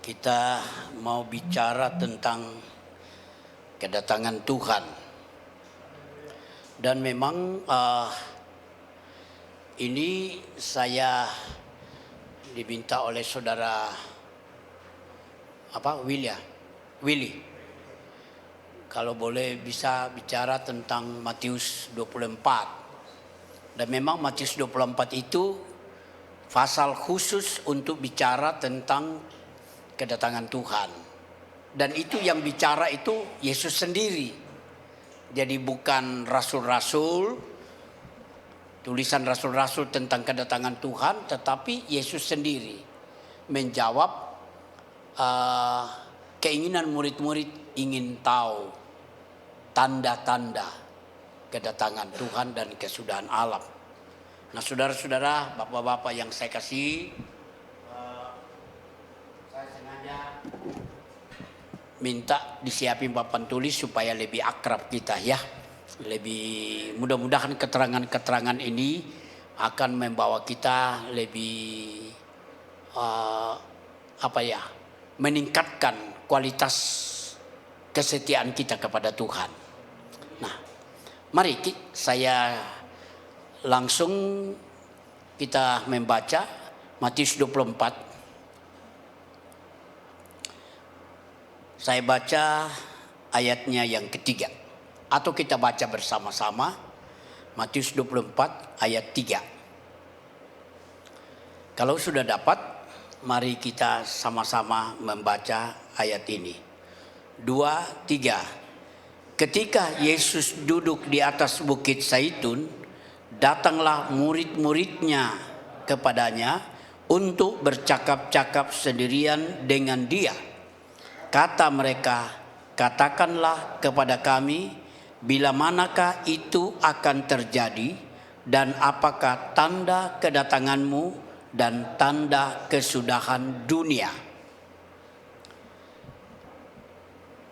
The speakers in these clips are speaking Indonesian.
Kita mau bicara tentang kedatangan Tuhan. Dan memang ini saya diminta oleh saudara Willy. Kalau boleh bisa bicara tentang Matius 24. Dan memang Matius 24 itu pasal khusus untuk bicara tentang kedatangan Tuhan. Dan itu yang bicara itu Yesus sendiri. Jadi bukan rasul-rasul, tulisan rasul-rasul tentang kedatangan Tuhan, tetapi Yesus sendiri menjawab keinginan murid-murid ingin tahu tanda-tanda kedatangan Tuhan dan kesudahan alam. Nah, saudara-saudara, bapak-bapak yang saya kasih, saya sengaja minta disiapin papan tulis supaya lebih akrab kita ya. Lebih mudah-mudahan keterangan-keterangan ini akan membawa kita lebih meningkatkan kualitas kesetiaan kita kepada Tuhan. Nah, mari saya langsung kita membaca Matius 24. Saya baca ayatnya yang ketiga. Atau kita baca bersama-sama Matius 24 ayat 3. Kalau sudah dapat, mari kita sama-sama membaca ayat ini. 2, 3. Ketika Yesus duduk di atas bukit Zaitun, datanglah murid-muridnya kepadanya untuk bercakap-cakap sendirian dengan dia. Kata mereka, katakanlah kepada kami, bila manakah itu akan terjadi dan apakah tanda kedatanganmu dan tanda kesudahan dunia.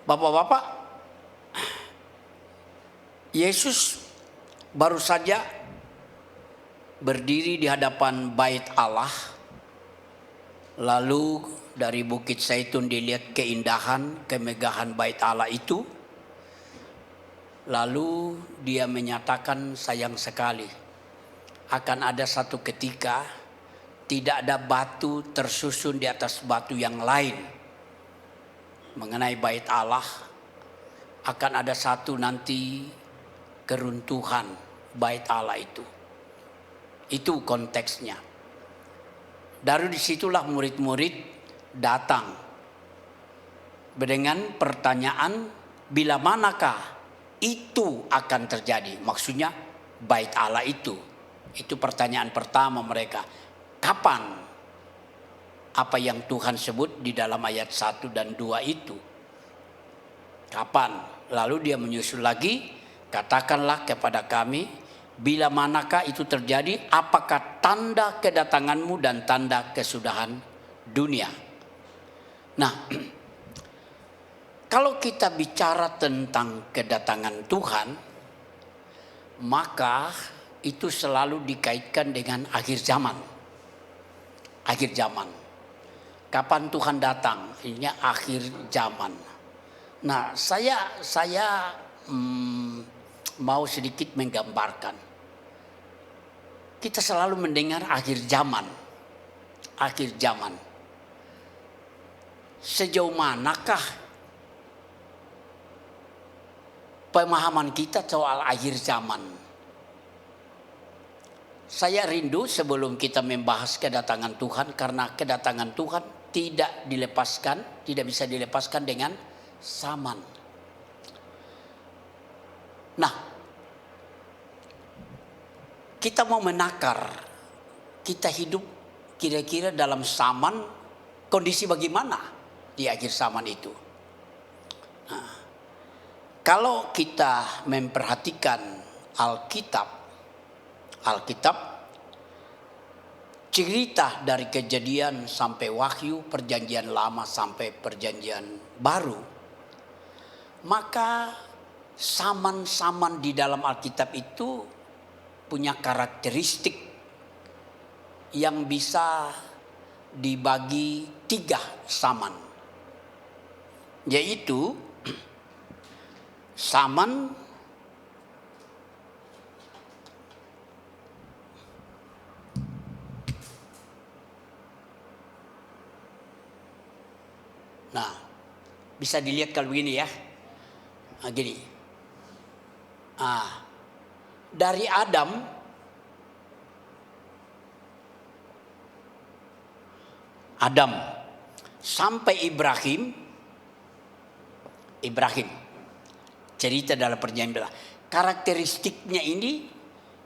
Bapak-bapak, Yesus baru saja berdiri di hadapan bait Allah. Lalu dari bukit Zaitun dilihat keindahan, kemegahan bait Allah itu. Lalu dia menyatakan sayang sekali akan ada satu ketika tidak ada batu tersusun di atas batu yang lain. Mengenai bait Allah akan ada satu nanti keruntuhan bait Allah itu. Itu konteksnya. Dari disitulah murid-murid datang dengan pertanyaan, bila manakah itu akan terjadi? Maksudnya bait Allah itu. Itu pertanyaan pertama mereka. Kapan? Apa yang Tuhan sebut di dalam ayat 1 dan 2 itu. Kapan? Lalu dia menyusul lagi, katakanlah kepada kami, bila manakah itu terjadi, apakah tanda kedatanganmu dan tanda kesudahan dunia. Nah, kalau kita bicara tentang kedatangan Tuhan, maka itu selalu dikaitkan dengan akhir zaman. Akhir zaman. Kapan Tuhan datang? Ini akhir zaman. Nah, saya mau sedikit menggambarkan. Kita selalu mendengar akhir zaman. Akhir zaman. Sejauh manakah pemahaman kita soal akhir zaman? Saya rindu sebelum kita membahas kedatangan Tuhan, karena kedatangan Tuhan tidak bisa dilepaskan dengan zaman. Nah, kita mau menakar, kita hidup kira-kira dalam zaman kondisi bagaimana di akhir zaman itu. Nah, kalau kita memperhatikan Alkitab, cerita dari Kejadian sampai Wahyu, Perjanjian Lama sampai Perjanjian Baru, maka zaman-zaman di dalam Alkitab itu punya karakteristik yang bisa dibagi 3 zaman. Yaitu zaman bisa dilihat kalau begini ya. Gini. Dari Adam sampai Ibrahim. Cerita dalam perjanjian baru. Karakteristiknya ini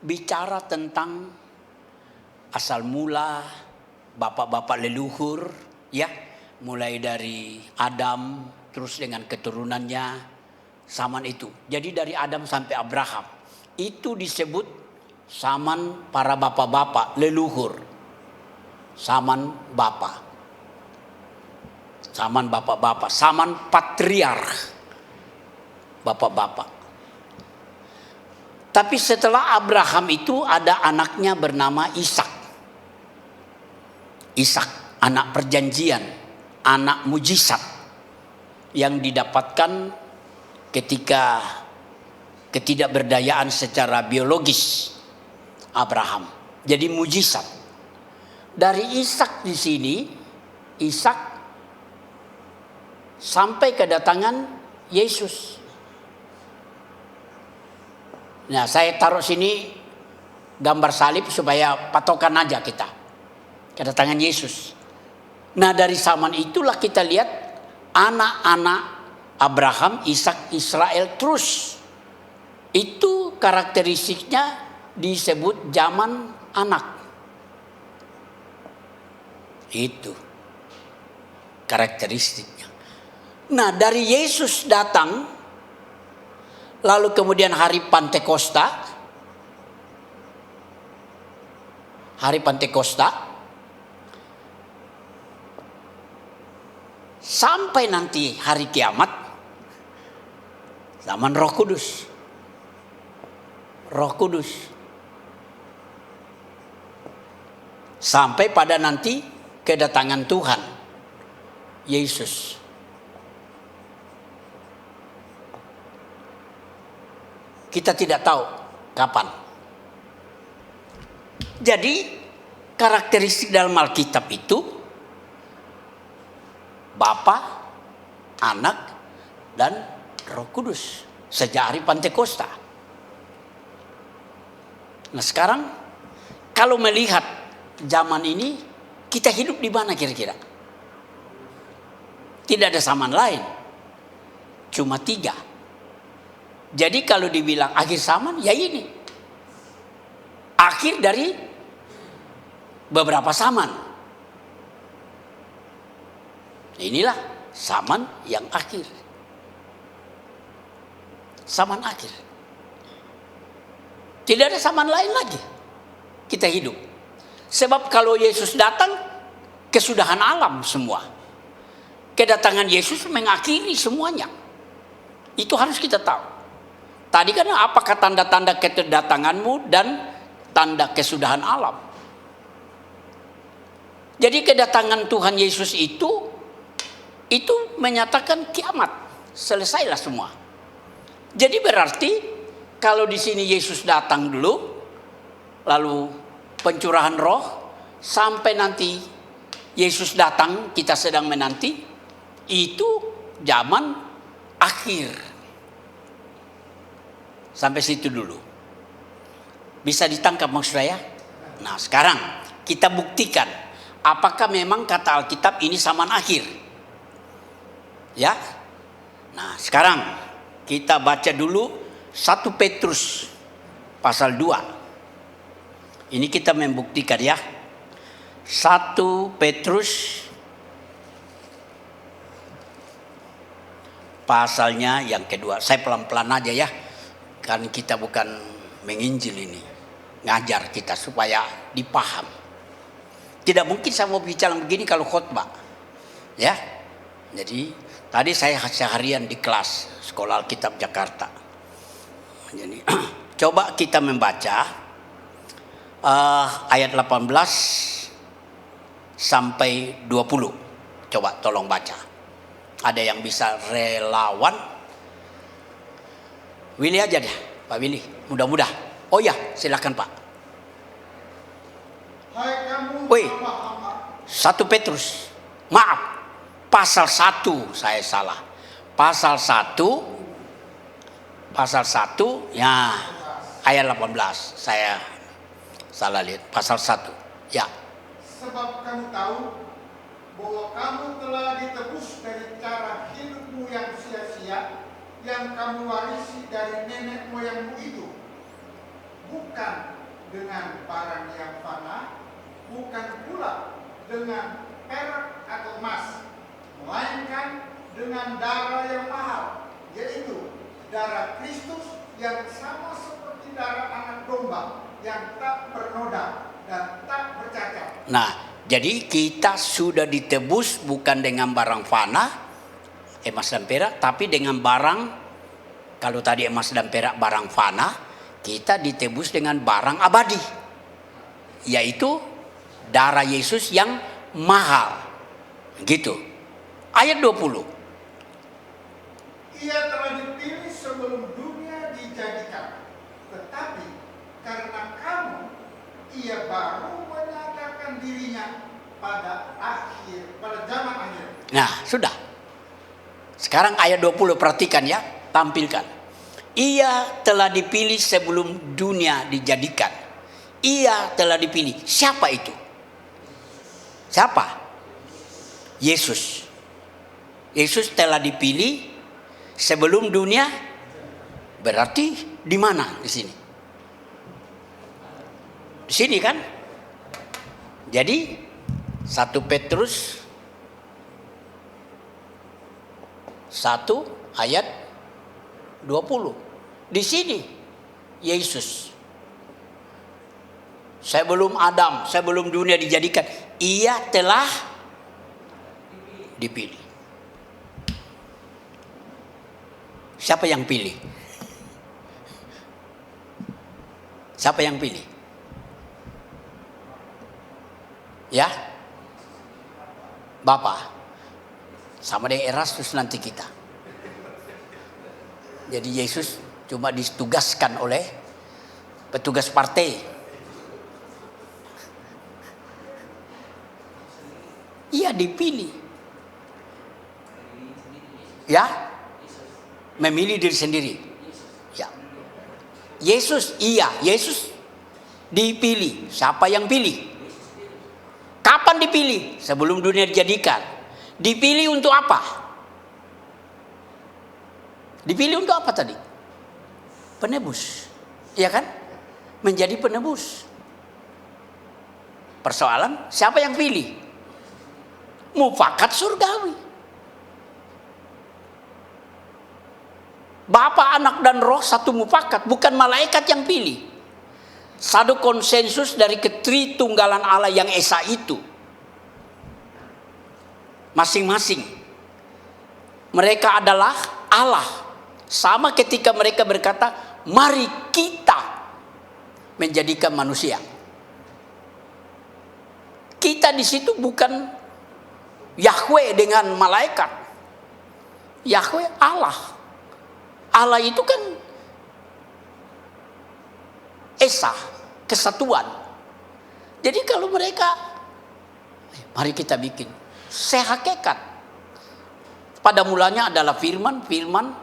bicara tentang asal mula, bapak-bapak leluhur, ya, mulai dari Adam terus dengan keturunannya, zaman itu. Jadi dari Adam sampai Abraham itu disebut zaman para bapak-bapak leluhur, zaman bapak-bapak, zaman patriark, bapak-bapak. Tapi setelah Abraham itu ada anaknya bernama Ishak, anak perjanjian, anak mujizat yang didapatkan ketika ketidakberdayaan secara biologis Abraham. Jadi mujizat. Dari Ishak di sini, Ishak sampai kedatangan Yesus. Nah, saya taruh sini gambar salib supaya patokan aja kita. Kedatangan Yesus. Nah, dari zaman itulah kita lihat anak-anak Abraham, Ishak, Israel terus. Itu karakteristiknya disebut zaman anak. Itu karakteristiknya. Nah, dari Yesus datang, lalu kemudian hari Pantekosta, sampai nanti hari kiamat, zaman Roh Kudus. Sampai pada nanti kedatangan Tuhan Yesus. Kita tidak tahu kapan. Jadi karakteristik dalam Alkitab itu Bapa, Anak, dan Roh Kudus sejak hari Pantekosta. Nah, sekarang kalau melihat zaman ini, kita hidup di mana kira-kira? Tidak ada zaman lain, cuma 3. Jadi kalau dibilang akhir zaman, ya ini akhir dari beberapa zaman. Inilah zaman yang akhir. Zaman akhir. Tidak ada zaman lain lagi kita hidup. Sebab kalau Yesus datang, kesudahan alam semua. Kedatangan Yesus mengakhiri semuanya. Itu harus kita tahu. Tadi kan apakah tanda-tanda kedatanganmu dan tanda kesudahan alam. Jadi kedatangan Tuhan Yesus itu menyatakan kiamat. Selesailah semua. Jadi berarti kalau di sini Yesus datang dulu, lalu pencurahan roh, sampai nanti Yesus datang, kita sedang menanti, itu zaman akhir. Sampai situ dulu. Bisa ditangkap maksud saya? Nah, sekarang kita buktikan apakah memang kata Alkitab ini zaman akhir. Ya. Nah, sekarang kita baca dulu 1 Petrus pasal 2. Ini kita membuktikan ya. 1 Petrus pasalnya yang kedua. Saya pelan-pelan aja ya. Kan kita bukan menginjil ini. Ngajar kita supaya dipaham. Tidak mungkin saya mau bicara begini kalau khotbah. Ya. Jadi tadi saya seharian di kelas Sekolah Alkitab Jakarta. Jadi coba kita membaca ayat 18 sampai 20. Coba tolong baca. Ada yang bisa relawan? Willy aja deh, Pak Willy. Mudah-mudah. Oh ya, silakan Pak. Hai kamu Woi, hamba-hamba. 1 Petrus. Maaf, pasal 1 saya salah. Pasal 1 ya, ayat 18 saya salah lihat. Pasal 1 ya. Sebab kamu tahu bahwa kamu telah ditebus dari cara hidupmu yang sia-sia yang kamu warisi dari nenek moyangmu itu, bukan dengan barang yang fana, bukan pula dengan perak atau emas, melainkan dengan darah yang mahal, yaitu darah Kristus yang sama seperti darah anak domba yang tak bernoda dan tak bercacat. Nah, jadi kita sudah ditebus bukan dengan barang fana, emas dan perak, tapi dengan barang, kalau tadi emas dan perak barang fana, kita ditebus dengan barang abadi, yaitu darah Yesus yang mahal. Gitu. Ayat 20. Ia telah dipilih sebelum dunia dijadikan, tetapi karena kamu, ia baru menyatakan dirinya pada zaman akhir. Nah, sudah. Sekarang ayat 20 perhatikan ya, tampilkan. Ia telah dipilih sebelum dunia dijadikan. Ia telah dipilih. Siapa itu? Siapa? Yesus. Yesus telah dipilih sebelum dunia. Berarti di mana di sini? Di sini kan? Jadi 1 Petrus 1 ayat 20. Di sini Yesus. Sebelum Adam, sebelum dunia dijadikan, ia telah dipilih. Siapa yang pilih? Siapa yang pilih? Ya? Bapa. Sama dengan Erastus nanti kita. Jadi Yesus cuma ditugaskan oleh petugas partai. Ia dipilih. Ya? Memilih diri sendiri. Ya. Yesus, iya, Yesus dipilih. Siapa yang pilih? Kapan dipilih? Sebelum dunia dijadikan. Dipilih untuk apa? Dipilih untuk apa tadi? Penebus. Iya kan? Menjadi penebus. Persoalan, siapa yang pilih? Mufakat surgawi. Bapa, Anak, dan Roh satu mufakat, bukan malaikat yang pilih. Satu konsensus dari ketritunggalan Allah yang esa itu. Masing-masing. Mereka adalah Allah. Sama ketika mereka berkata, mari kita menjadikan manusia. Kita di situ bukan Yahweh dengan malaikat. Yahweh Allah. Allah itu kan esa, kesatuan. Jadi kalau mereka, mari kita bikin sehakikat. Pada mulanya adalah firman, firman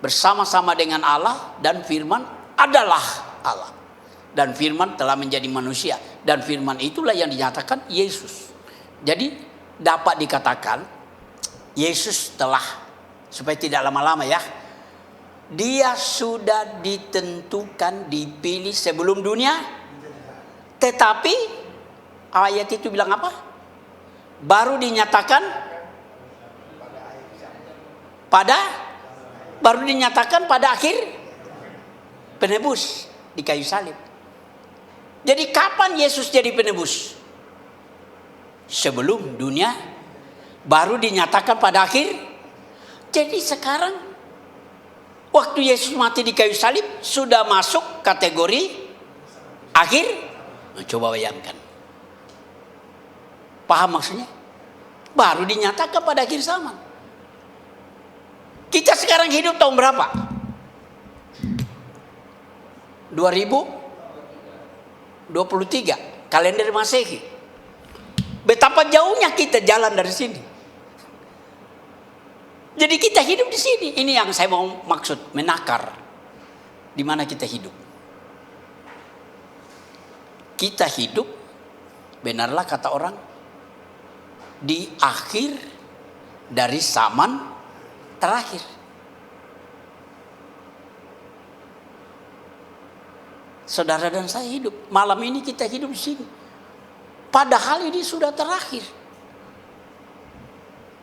bersama-sama dengan Allah, dan firman adalah Allah. Dan firman telah menjadi manusia, dan firman itulah yang dinyatakan Yesus. Jadi dapat dikatakan Yesus telah, supaya tidak lama-lama ya, dia sudah ditentukan, dipilih sebelum dunia. Tetapi ayat itu bilang apa? Baru dinyatakan pada akhir penebus di kayu salib. Jadi kapan Yesus jadi penebus? Sebelum dunia, baru dinyatakan pada akhir. Jadi sekarang waktu Yesus mati di kayu salib sudah masuk kategori akhir. Nah, coba bayangkan. Paham maksudnya? Baru dinyatakan pada akhir zaman. Kita sekarang hidup tahun berapa? 2023 kalender Masehi. Betapa jauhnya kita jalan dari sini. Jadi kita hidup di sini. Ini yang saya mau maksud, menakar. Di mana kita hidup? Kita hidup, benarlah kata orang, di akhir dari zaman terakhir. Saudara dan saya hidup. Malam ini kita hidup di sini. Padahal ini sudah terakhir.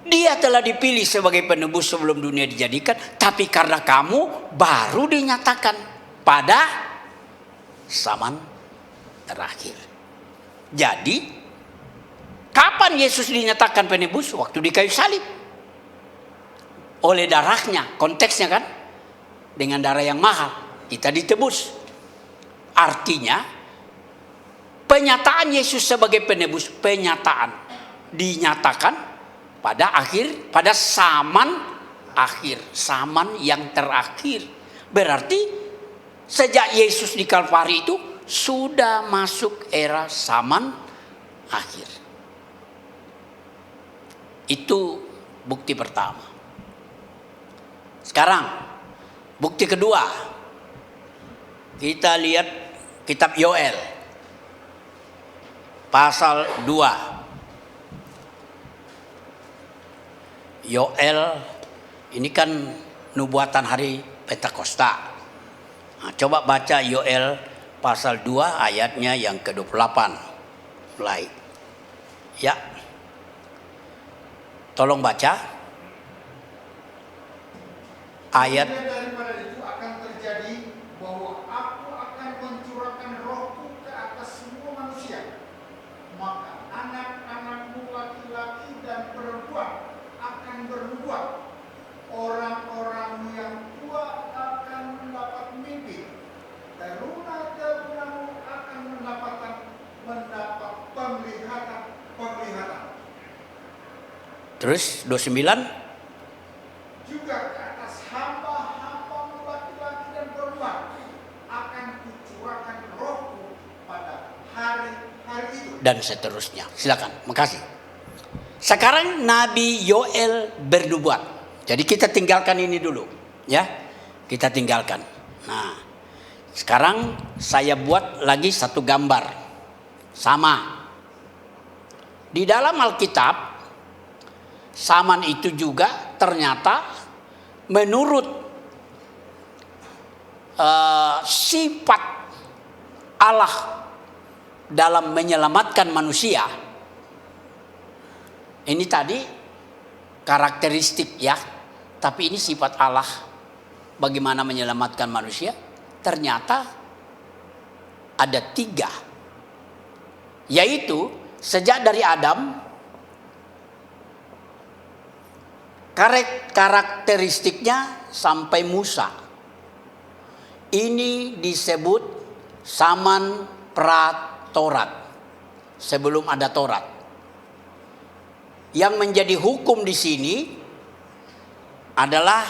Dia telah dipilih sebagai penebus sebelum dunia dijadikan. Tapi karena kamu baru dinyatakan pada zaman terakhir. Jadi, kapan Yesus dinyatakan penebus? Waktu di kayu salib. Oleh darahnya, konteksnya kan? Dengan darah yang mahal, kita ditebus. Artinya, penyataan Yesus sebagai penebus, penyataan dinyatakan pada zaman akhir, zaman yang terakhir. Berarti sejak Yesus di Kalvari itu sudah masuk era zaman akhir. Itu bukti pertama. Sekarang bukti kedua. Kita lihat kitab Yoel pasal 2. Yoel ini kan nubuatan hari Pentakosta. Nah, coba baca Yoel pasal 2 ayatnya yang ke-28. Mulai. Ya. Tolong baca. Ayat. Daripada itu akan terjadi bahwa aku akan mencurahkan rohku ke atas semua manusia. Maka anak-anakmu laki-laki dan perempuan akan bernubuat. Orang-orangmu yang tua akan mendapat mimpi. Teruna-terunamu akan mendapat penglihatan. Terus 29. Juga ke atas hamba-hambamu laki-laki dan perempuan akan kucurahkan rohku pada hari-hari itu. Dan seterusnya. Silakan. Makasih. Sekarang Nabi Yoel bernubuat. Jadi kita tinggalkan ini dulu. Ya. Kita tinggalkan. Nah. Sekarang saya buat lagi satu gambar. Sama. Di dalam Alkitab, zaman itu juga ternyata menurut sifat Allah dalam menyelamatkan manusia. Ini tadi karakteristik ya. Tapi ini sifat Allah bagaimana menyelamatkan manusia. Ternyata ada 3. Yaitu sejak dari Adam, karakteristiknya sampai Musa. Ini disebut zaman pra-Taurat. Sebelum ada Taurat. Yang menjadi hukum di sini adalah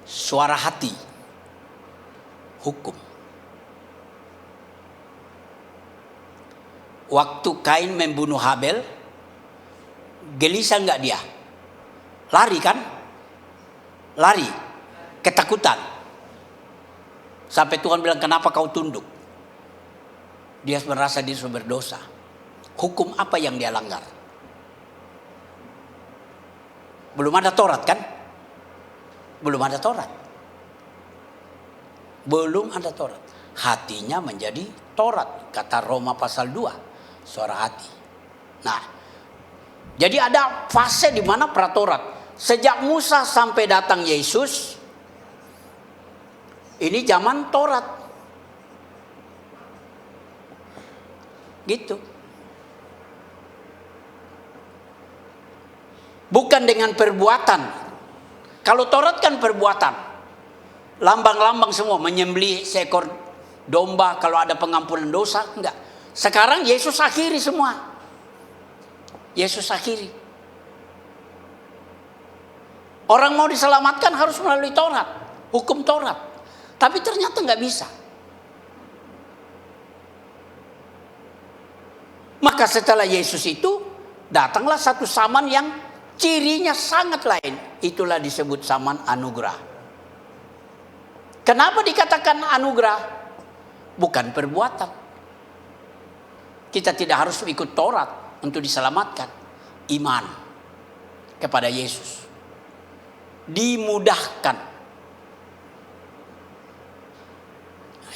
suara hati. Hukum. Waktu Kain membunuh Habel, gelisah enggak dia? Lari kan? Lari. Ketakutan. Sampai Tuhan bilang, kenapa kau tunduk? Dia merasa dia sudah berdosa. Hukum apa yang dia langgar? Belum ada Taurat kan? Belum ada Taurat. Belum ada Taurat. Hatinya menjadi Taurat. Kata Roma pasal 2. Suara hati. Nah. Jadi ada fase di mana pra-Taurat. Sejak Musa sampai datang Yesus. Ini zaman Taurat. Gitu. Bukan dengan perbuatan. Kalau Taurat kan perbuatan. Lambang-lambang semua, menyembelih seekor domba kalau ada pengampunan dosa, enggak. Sekarang Yesus akhiri semua. Yesus akhiri. Orang mau diselamatkan harus melalui Taurat, hukum Taurat. Tapi ternyata nggak bisa. Maka setelah Yesus itu datanglah satu zaman yang cirinya sangat lain. Itulah disebut zaman anugerah. Kenapa dikatakan anugerah? Bukan perbuatan. Kita tidak harus ikut Taurat untuk diselamatkan. Iman kepada Yesus. Dimudahkan.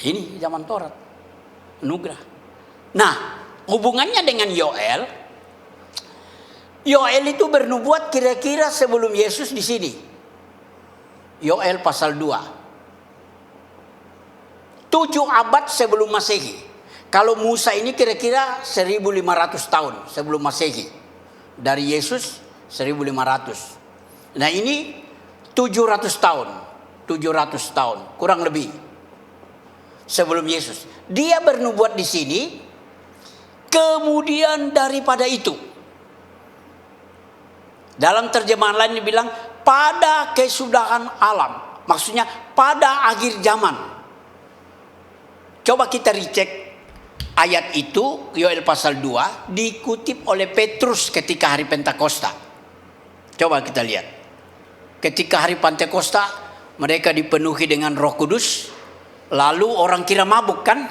Ini zaman Taurat. Anugerah. Nah, hubungannya dengan Yoel. Yoel itu bernubuat kira-kira sebelum Yesus di sini. Yoel pasal 2. 7 abad sebelum Masehi. Kalau Musa ini kira-kira 1500 tahun sebelum Masehi. Dari Yesus 1500. Nah ini 700 tahun. 700 tahun kurang lebih sebelum Yesus. Dia bernubuat di sini. Kemudian daripada itu, dalam terjemahan lain dibilang pada kesudahan alam. Maksudnya pada akhir zaman. Coba kita recek ayat itu, Yoel pasal 2, dikutip oleh Petrus ketika hari Pentakosta. Coba kita lihat. Ketika hari Pentakosta, mereka dipenuhi dengan Roh Kudus. Lalu orang kira mabuk kan?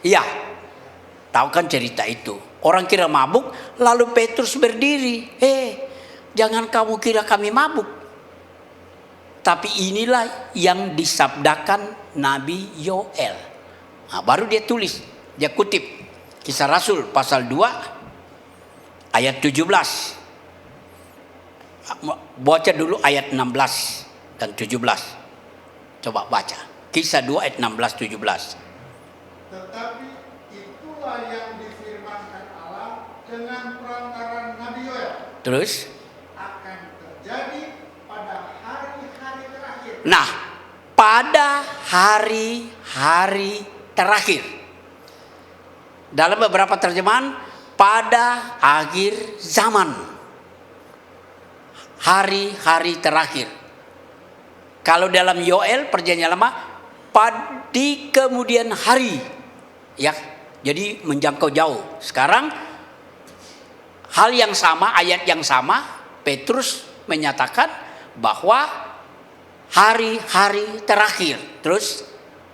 Iya. Tahu kan cerita itu. Orang kira mabuk, lalu Petrus berdiri. Jangan kamu kira kami mabuk. Tapi inilah yang disabdakan Nabi Yoel. Nah, baru dia tulis, dia kutip Kisah Rasul pasal 2 ayat 17. Baca dulu ayat 16 dan 17. Coba baca. Kisah 2 ayat 16 17. Tetapi itulah yang difirmankan Allah dengan perantaran Nabi Yoel. Terus Akan terjadi pada hari-hari terakhir. nah, pada hari-hari terakhir. Dalam beberapa terjemahan, pada akhir zaman. Hari-hari terakhir. Kalau dalam Yoel perjanjian lama, di kemudian hari. Ya, jadi menjangkau jauh. Sekarang hal yang sama, ayat yang sama, Petrus menyatakan bahwa hari-hari terakhir. Terus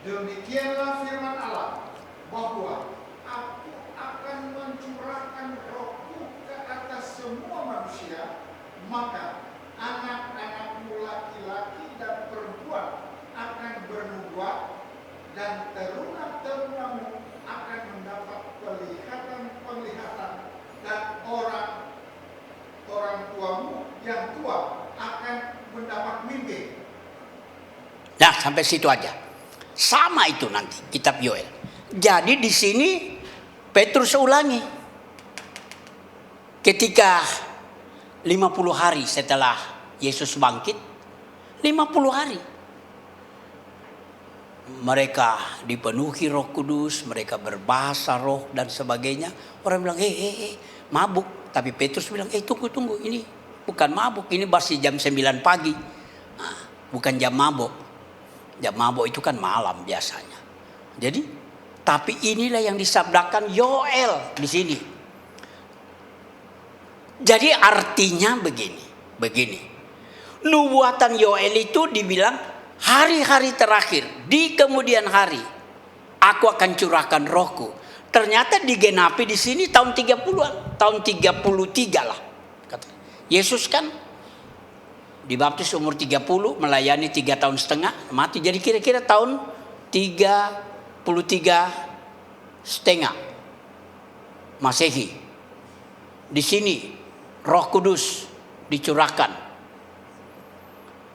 Demikianlah firman Allah, bahwa Aku akan mencurahkan Rohku ke atas semua manusia, maka anak-anakmu laki-laki dan perempuan akan bernubuat, dan teruna-terunamu akan mendapat penglihatan, dan orang tuamu yang tua akan mendapat mimpi. nah, sampai situ aja. Sama itu nanti kitab Yoel. Jadi di sini Petrus ulangi. Ketika 50 hari setelah Yesus bangkit, 50 hari. Mereka dipenuhi Roh Kudus, mereka berbahasa roh dan sebagainya. Orang bilang, mabuk. Tapi Petrus bilang, tunggu, ini bukan mabuk, ini masih jam 9 pagi. Nah, bukan jam mabuk. Jam mabuk itu kan malam biasanya. Jadi, tapi inilah yang disabdakan Yoel di sini. Jadi artinya begini. Nubuatan Yoel itu dibilang hari-hari terakhir, di kemudian hari aku akan curahkan rohku. Ternyata digenapi di sini tahun 30-an, tahun 33 lah. Yesus kan dibaptis umur 30, melayani 3 tahun setengah, mati. Jadi kira-kira tahun 33 setengah Masehi. Di sini Roh Kudus dicurahkan.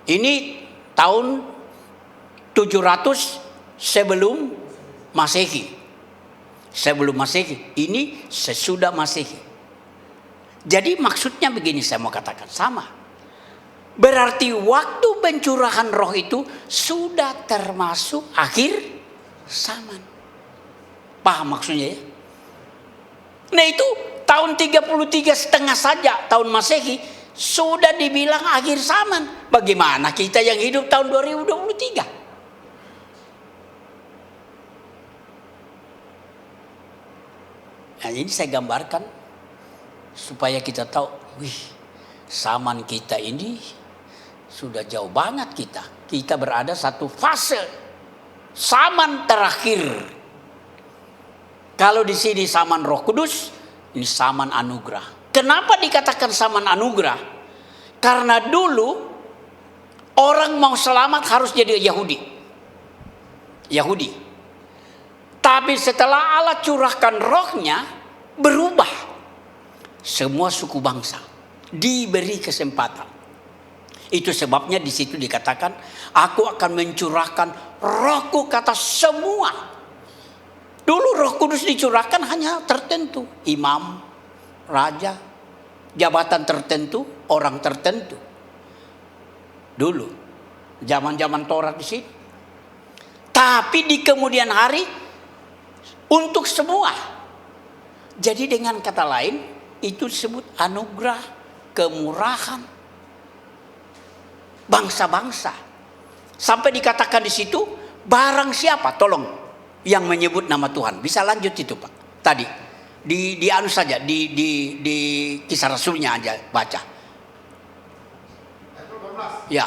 Ini tahun 700 sebelum Masehi. Sebelum Masehi, ini sesudah Masehi. Jadi maksudnya begini, saya mau katakan sama. Berarti waktu pencurahan roh itu sudah termasuk akhir zaman. Paham maksudnya ya? Nah itu tahun 33 setengah saja tahun Masehi sudah dibilang akhir zaman. Bagaimana kita yang hidup tahun 2023? Nah, ini saya gambarkan supaya kita tahu, wih, zaman kita ini sudah jauh banget kita. Kita berada satu fase zaman terakhir. Kalau di sini zaman Roh Kudus, ini zaman anugerah. Kenapa dikatakan zaman anugerah? Karena dulu orang mau selamat harus jadi Yahudi. Tapi setelah Allah curahkan rohnya, berubah. Semua suku bangsa diberi kesempatan. Itu sebabnya di situ dikatakan, aku akan mencurahkan rohku kata semua. Dulu Roh Kudus dicurahkan hanya tertentu, imam, raja, jabatan tertentu, orang tertentu. Dulu, zaman-zaman Taurat di sini. Tapi di kemudian hari untuk semua. Jadi dengan kata lain itu disebut anugerah, kemurahan bangsa-bangsa. Sampai dikatakan di situ, barang siapa, tolong yang menyebut nama Tuhan. Bisa lanjut itu Pak. Tadi di anu saja di Kisah Rasulnya aja baca. Ayat 12. Ya.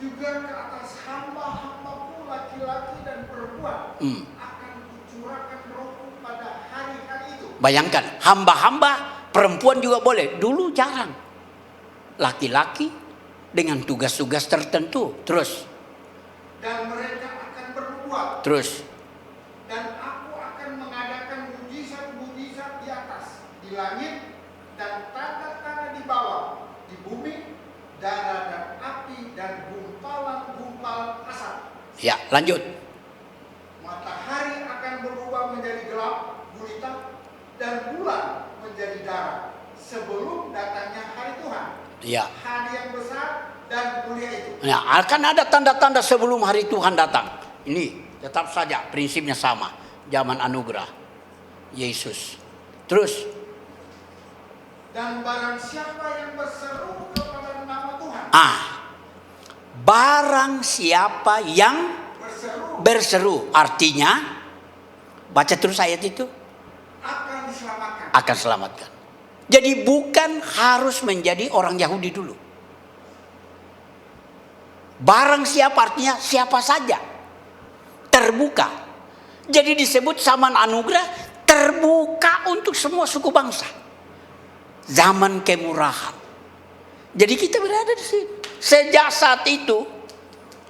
Juga ke atas hamba-hambaku laki-laki dan perempuan akan kucurahkan rohku pada hari-hari itu. Bayangkan, hamba-hamba perempuan juga boleh. Dulu jarang. Laki-laki dengan tugas-tugas tertentu. Terus. Dan mereka akan berbuat. Terus. Dan aku akan mengadakan mujizat-mujizat di atas, di langit, dan tanda-tanda di bawah, di bumi, darah dan api, dan gumpalan-gumpalan asap. Ya, lanjut. Matahari akan berubah menjadi gelap gulita, dan bulan menjadi darah, sebelum datangnya hari Tuhan. Ya. Hari yang besar dan mulia itu. Nah, akan ada tanda-tanda sebelum hari Tuhan datang. Ini tetap saja prinsipnya sama. Zaman anugerah Yesus. Terus. Dan barang siapa yang berseru kepada nama Tuhan. Barang siapa yang berseru. Artinya, baca terus ayat itu. Akan diselamatkan. Akan selamatkan. Jadi bukan harus menjadi orang Yahudi dulu. Barang siapa artinya siapa saja. Terbuka. Jadi disebut zaman anugerah terbuka untuk semua suku bangsa. Zaman kemurahan. Jadi kita berada di sini. Sejak saat itu,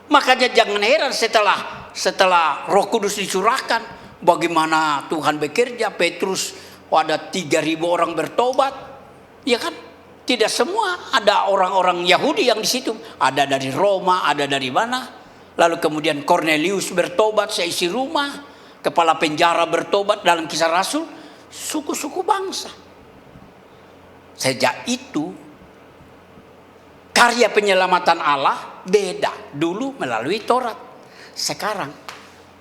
makanya jangan heran setelah Roh Kudus dicurahkan, bagaimana Tuhan bekerja. Petrus ada 3.000 orang bertobat, ya kan? Tidak semua, ada orang-orang Yahudi yang di situ, ada dari Roma, ada dari mana. Lalu kemudian Cornelius bertobat seisi rumah, kepala penjara bertobat dalam Kisah Rasul, suku-suku bangsa. Sejak itu karya penyelamatan Allah beda. Dulu melalui Taurat, sekarang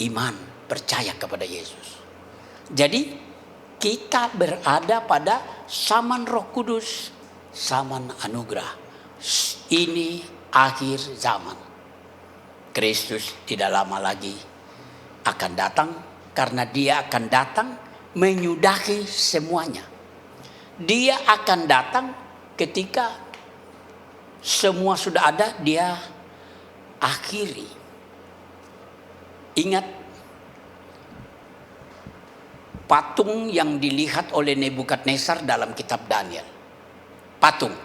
iman, percaya kepada Yesus. Jadi kita berada pada zaman Roh Kudus, zaman anugerah. Ini akhir zaman. Kristus tidak lama lagi akan datang, karena dia akan datang menyudahi semuanya. Dia akan datang ketika semua sudah ada, dia akhiri. Ingat patung yang dilihat oleh Nebukadnezar dalam kitab Daniel. Patung.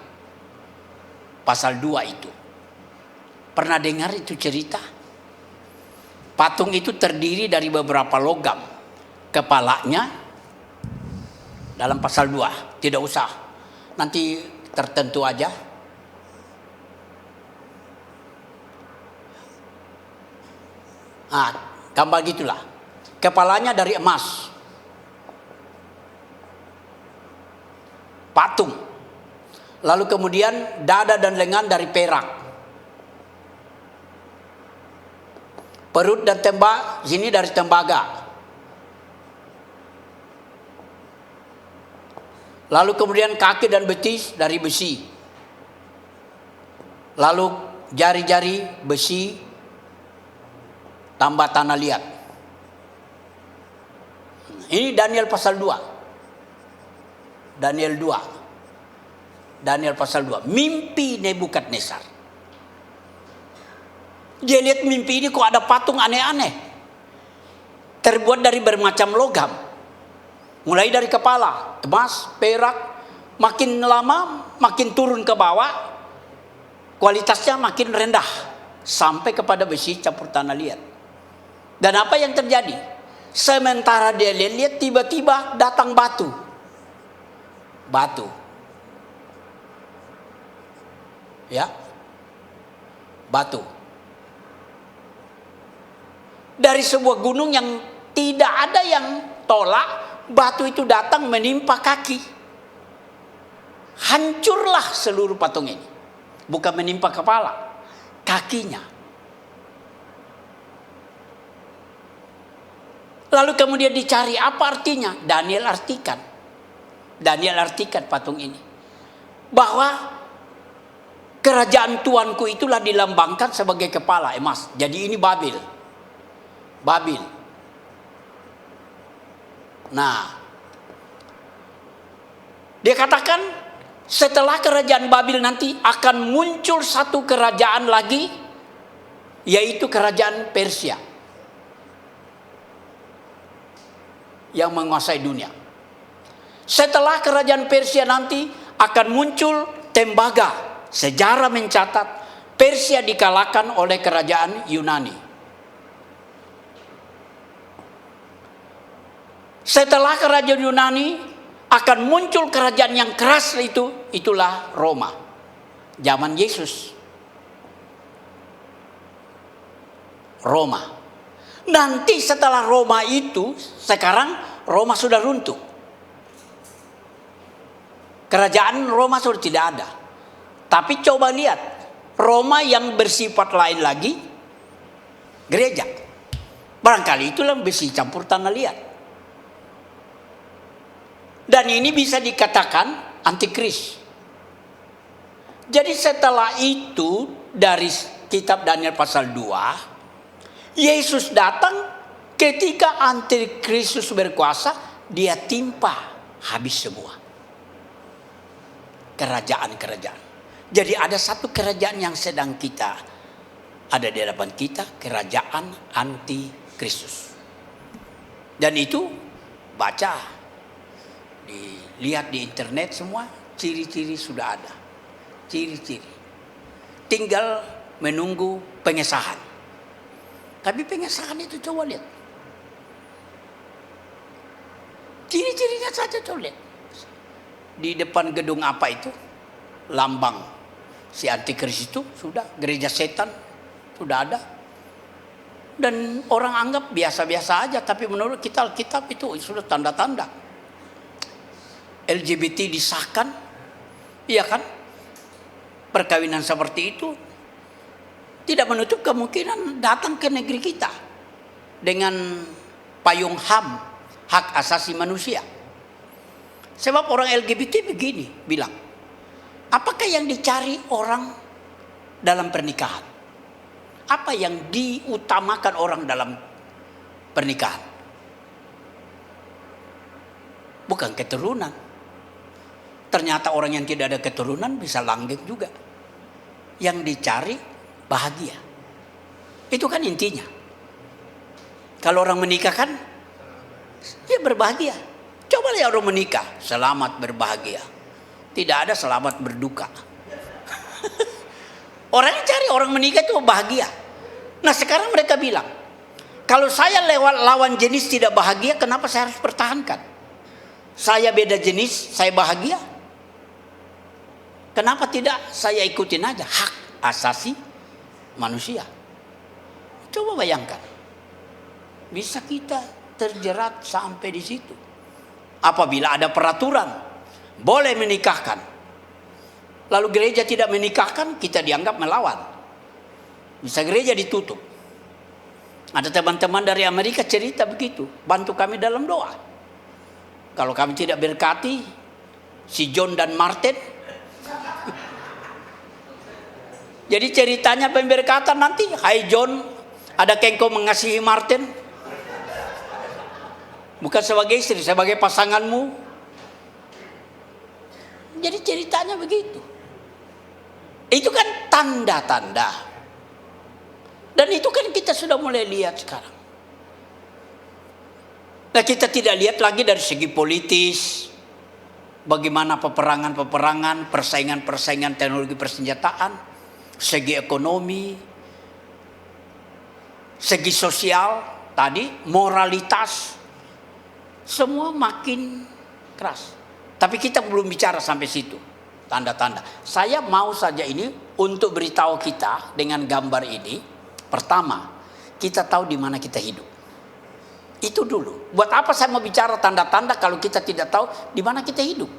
Pasal 2 itu. Pernah dengar itu cerita? Patung itu terdiri dari beberapa logam. Kepalanya dalam pasal 2. Tidak usah. Nanti tertentu aja. Gambar gitulah. Kepalanya dari emas. Patung. Lalu kemudian dada dan lengan dari perak. Perut dan tembak sini dari tembaga. Lalu kemudian kaki dan betis dari besi. Lalu jari-jari besi tambah tanah liat. Ini Daniel pasal 2. Daniel 2. Daniel pasal 2. Mimpi Nebukadnezar. Dia lihat mimpi ini kok ada patung aneh-aneh. Terbuat dari bermacam logam. Mulai dari kepala, emas, perak, makin lama makin turun ke bawah, kualitasnya makin rendah sampai kepada besi campur tanah liat. Dan apa yang terjadi? Sementara dia lihat tiba-tiba datang batu. Ya. Batu. Dari sebuah gunung yang tidak ada yang tolak, batu itu datang menimpa kaki. Hancurlah seluruh patung ini. Bukan menimpa kepala, kakinya. Lalu kemudian dicari apa artinya? Daniel artikan patung ini. Bahwa kerajaan Tuanku itulah dilambangkan sebagai kepala emas. Jadi ini Babil. Nah, dia katakan setelah kerajaan Babil nanti akan muncul satu kerajaan lagi, yaitu kerajaan Persia yang menguasai dunia. Setelah kerajaan Persia nanti akan muncul tembaga. Sejarah mencatat Persia dikalahkan oleh kerajaan Yunani. Setelah kerajaan Yunani akan muncul kerajaan yang keras itulah Roma. Zaman Yesus. Roma. Nanti setelah Roma itu, sekarang Roma sudah runtuh. Kerajaan Roma sudah tidak ada. Tapi coba lihat, Roma yang bersifat lain lagi, gereja. Barangkali itulah besi campur tanah liat. Dan ini bisa dikatakan antikris. Jadi setelah itu dari kitab Daniel pasal 2, Yesus datang ketika antikristus berkuasa, dia timpa habis semua kerajaan-kerajaan. Jadi ada satu kerajaan yang sedang ada di hadapan kita, kerajaan antikristus. Dan itu baca, dilihat di internet semua, ciri-ciri sudah ada. Ciri-ciri. Tinggal menunggu pengesahan. Tapi pengesahan itu coba lihat. Ciri-cirinya saja coba lihat. Di depan gedung apa itu? Lambang si antikris itu sudah, gereja setan sudah ada. Dan orang anggap biasa-biasa aja, tapi menurut kita Alkitab itu sudah tanda-tanda. LGBT disahkan, iya kan? Perkawinan seperti itu tidak menutup kemungkinan datang ke negeri kita dengan payung HAM, hak asasi manusia. Sebab orang LGBT begini bilang, apakah yang dicari orang dalam pernikahan? Apa yang diutamakan orang dalam pernikahan? Bukan keturunan. Ternyata orang yang tidak ada keturunan bisa langgeng juga. Yang dicari bahagia. Itu kan intinya. Kalau orang menikah kan, ya berbahagia. Coba lihat orang menikah, selamat berbahagia. Tidak ada selamat berduka. Orang yang cari orang menikah itu bahagia. Nah sekarang mereka bilang, kalau saya lewat lawan jenis tidak bahagia, kenapa saya harus pertahankan? Saya beda jenis, saya bahagia. Kenapa tidak saya ikutin aja hak asasi manusia? Coba bayangkan. Bisa kita terjerat sampai di situ. Apabila ada peraturan boleh menikahkan, lalu gereja tidak menikahkan, kita dianggap melawan. Bisa gereja ditutup. Ada teman-teman dari Amerika cerita begitu, bantu kami dalam doa. Kalau kami tidak berkati, Si John dan Martin. Jadi ceritanya pemberkatan nanti, hai John, adakah engkau mengasihi Martin? Bukan sebagai istri, sebagai pasanganmu. Jadi ceritanya begitu. Itu kan tanda-tanda. Dan itu kan kita sudah mulai lihat sekarang. Nah, kita tidak lihat lagi dari segi politis, bagaimana peperangan-peperangan, persaingan-persaingan teknologi persenjataan, segi ekonomi, segi sosial, tadi moralitas, semua makin keras. Tapi kita belum bicara sampai situ, tanda-tanda. Saya mau saja ini untuk beritahu kita dengan gambar ini. Pertama, kita tahu di mana kita hidup. Itu dulu. Buat apa saya mau bicara tanda-tanda kalau kita tidak tahu di mana kita hidup?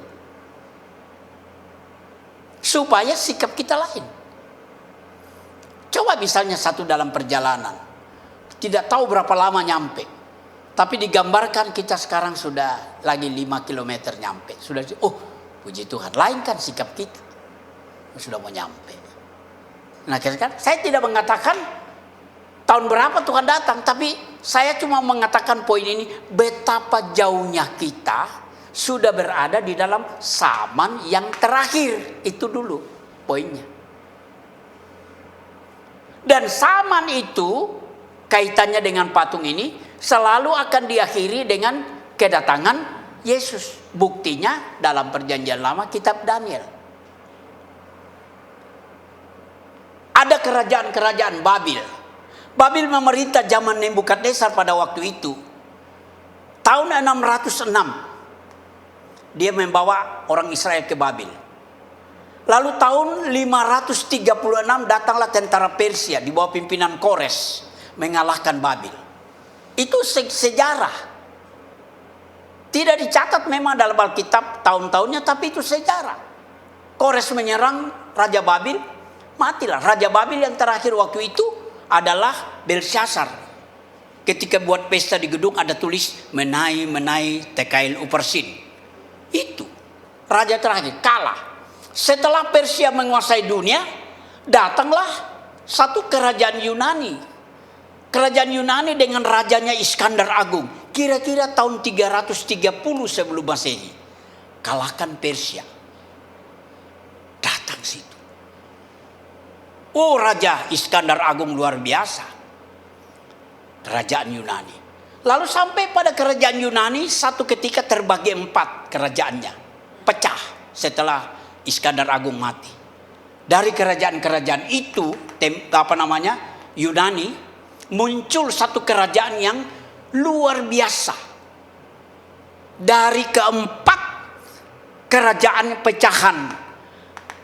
Supaya sikap kita lain. Coba misalnya satu dalam perjalanan, tidak tahu berapa lama nyampe, tapi digambarkan kita sekarang sudah lagi 5 km nyampe. Sudah, oh puji Tuhan, lain kan sikap kita. Sudah mau nyampe. Nah kan, saya tidak mengatakan tahun berapa Tuhan datang, tapi saya cuma mengatakan poin ini, betapa jauhnya kita sudah berada di dalam zaman yang terakhir. Itu dulu poinnya. Dan zaman itu kaitannya dengan patung ini selalu akan diakhiri dengan kedatangan Yesus. Buktinya dalam perjanjian lama kitab Daniel. Ada kerajaan-kerajaan Babil. Babil memerintah zaman Nebukadnezar pada waktu itu. Tahun 606 dia membawa orang Israel ke Babil. Lalu tahun 536 datanglah tentara Persia di bawah pimpinan Kores mengalahkan Babil. Itu sejarah. Tidak dicatat memang dalam Alkitab tahun-tahunnya, tapi itu sejarah. Kores menyerang Raja Babil, matilah. Raja Babil yang terakhir waktu itu adalah Belshazzar. Ketika buat pesta di gedung ada tulis menai Tekail Upersin. Itu raja terakhir kalah. Setelah Persia menguasai dunia, datanglah satu kerajaan Yunani. Kerajaan Yunani dengan rajanya Iskandar Agung. Kira-kira tahun 330 sebelum Masehi. Kalahkan Persia. Datang situ. Oh, Raja Iskandar Agung luar biasa. Kerajaan Yunani. Lalu sampai pada kerajaan Yunani satu ketika terbagi 4 kerajaannya. Pecah setelah Iskandar Agung mati. Dari kerajaan-kerajaan itu, Yunani, muncul satu kerajaan yang luar biasa. Dari keempat kerajaan pecahan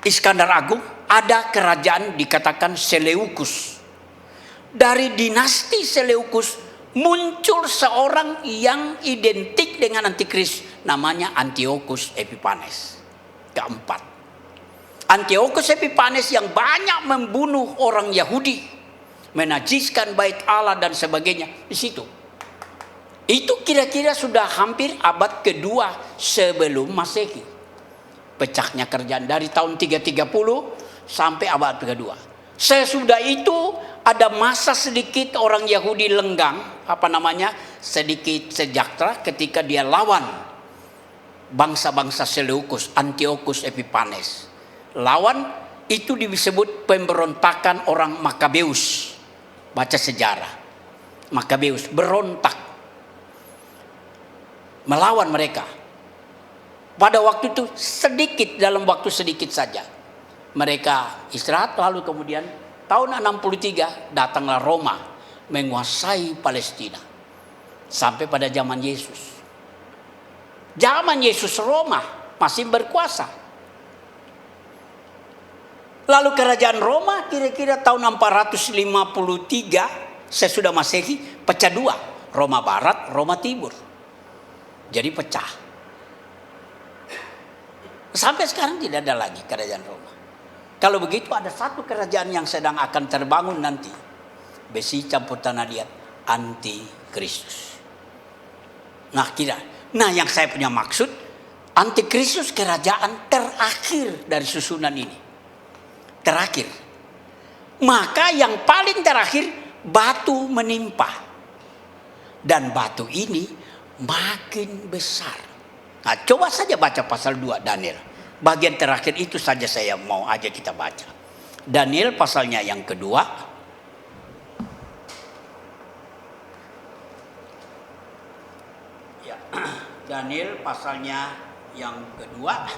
Iskandar Agung, ada kerajaan dikatakan Seleukus. Dari dinasti Seleukus muncul seorang yang identik dengan Antikristus, namanya Antiochus Epiphanes. Keempat, Antiochus Epiphanes yang banyak membunuh orang Yahudi, menajiskan bait Allah dan sebagainya di situ. Itu kira-kira sudah hampir abad kedua sebelum Masehi. Pecahnya kerajaan dari tahun 330 sampai abad kedua. Sesudah itu ada masa sedikit orang Yahudi lenggang, sedikit sejahtera ketika dia lawan bangsa-bangsa Seleukus, Antiochus Epiphanes. Lawan itu disebut pemberontakan orang Makabeus. Baca sejarah. Makabeus berontak melawan mereka. Pada waktu itu dalam waktu sedikit saja. Mereka istirahat, lalu kemudian tahun 63 datanglah Roma menguasai Palestina. Sampai pada zaman Yesus. Zaman Yesus Roma masih berkuasa. Lalu kerajaan Roma kira-kira tahun 453 sesudah Masehi pecah 2. Roma Barat, Roma Timur. Jadi pecah. Sampai sekarang tidak ada lagi kerajaan Roma. Kalau begitu ada satu kerajaan yang sedang akan terbangun nanti. Besi campur tanah liat, Antikristus. Nah yang saya punya maksud, Antikristus kerajaan terakhir dari susunan ini. Terakhir. Maka yang paling terakhir batu menimpa. Dan batu ini makin besar. Nah, coba saja baca pasal 2 Daniel. Bagian terakhir itu saja saya mau aja kita baca. Daniel pasalnya yang kedua. Ya, Daniel pasalnya yang kedua.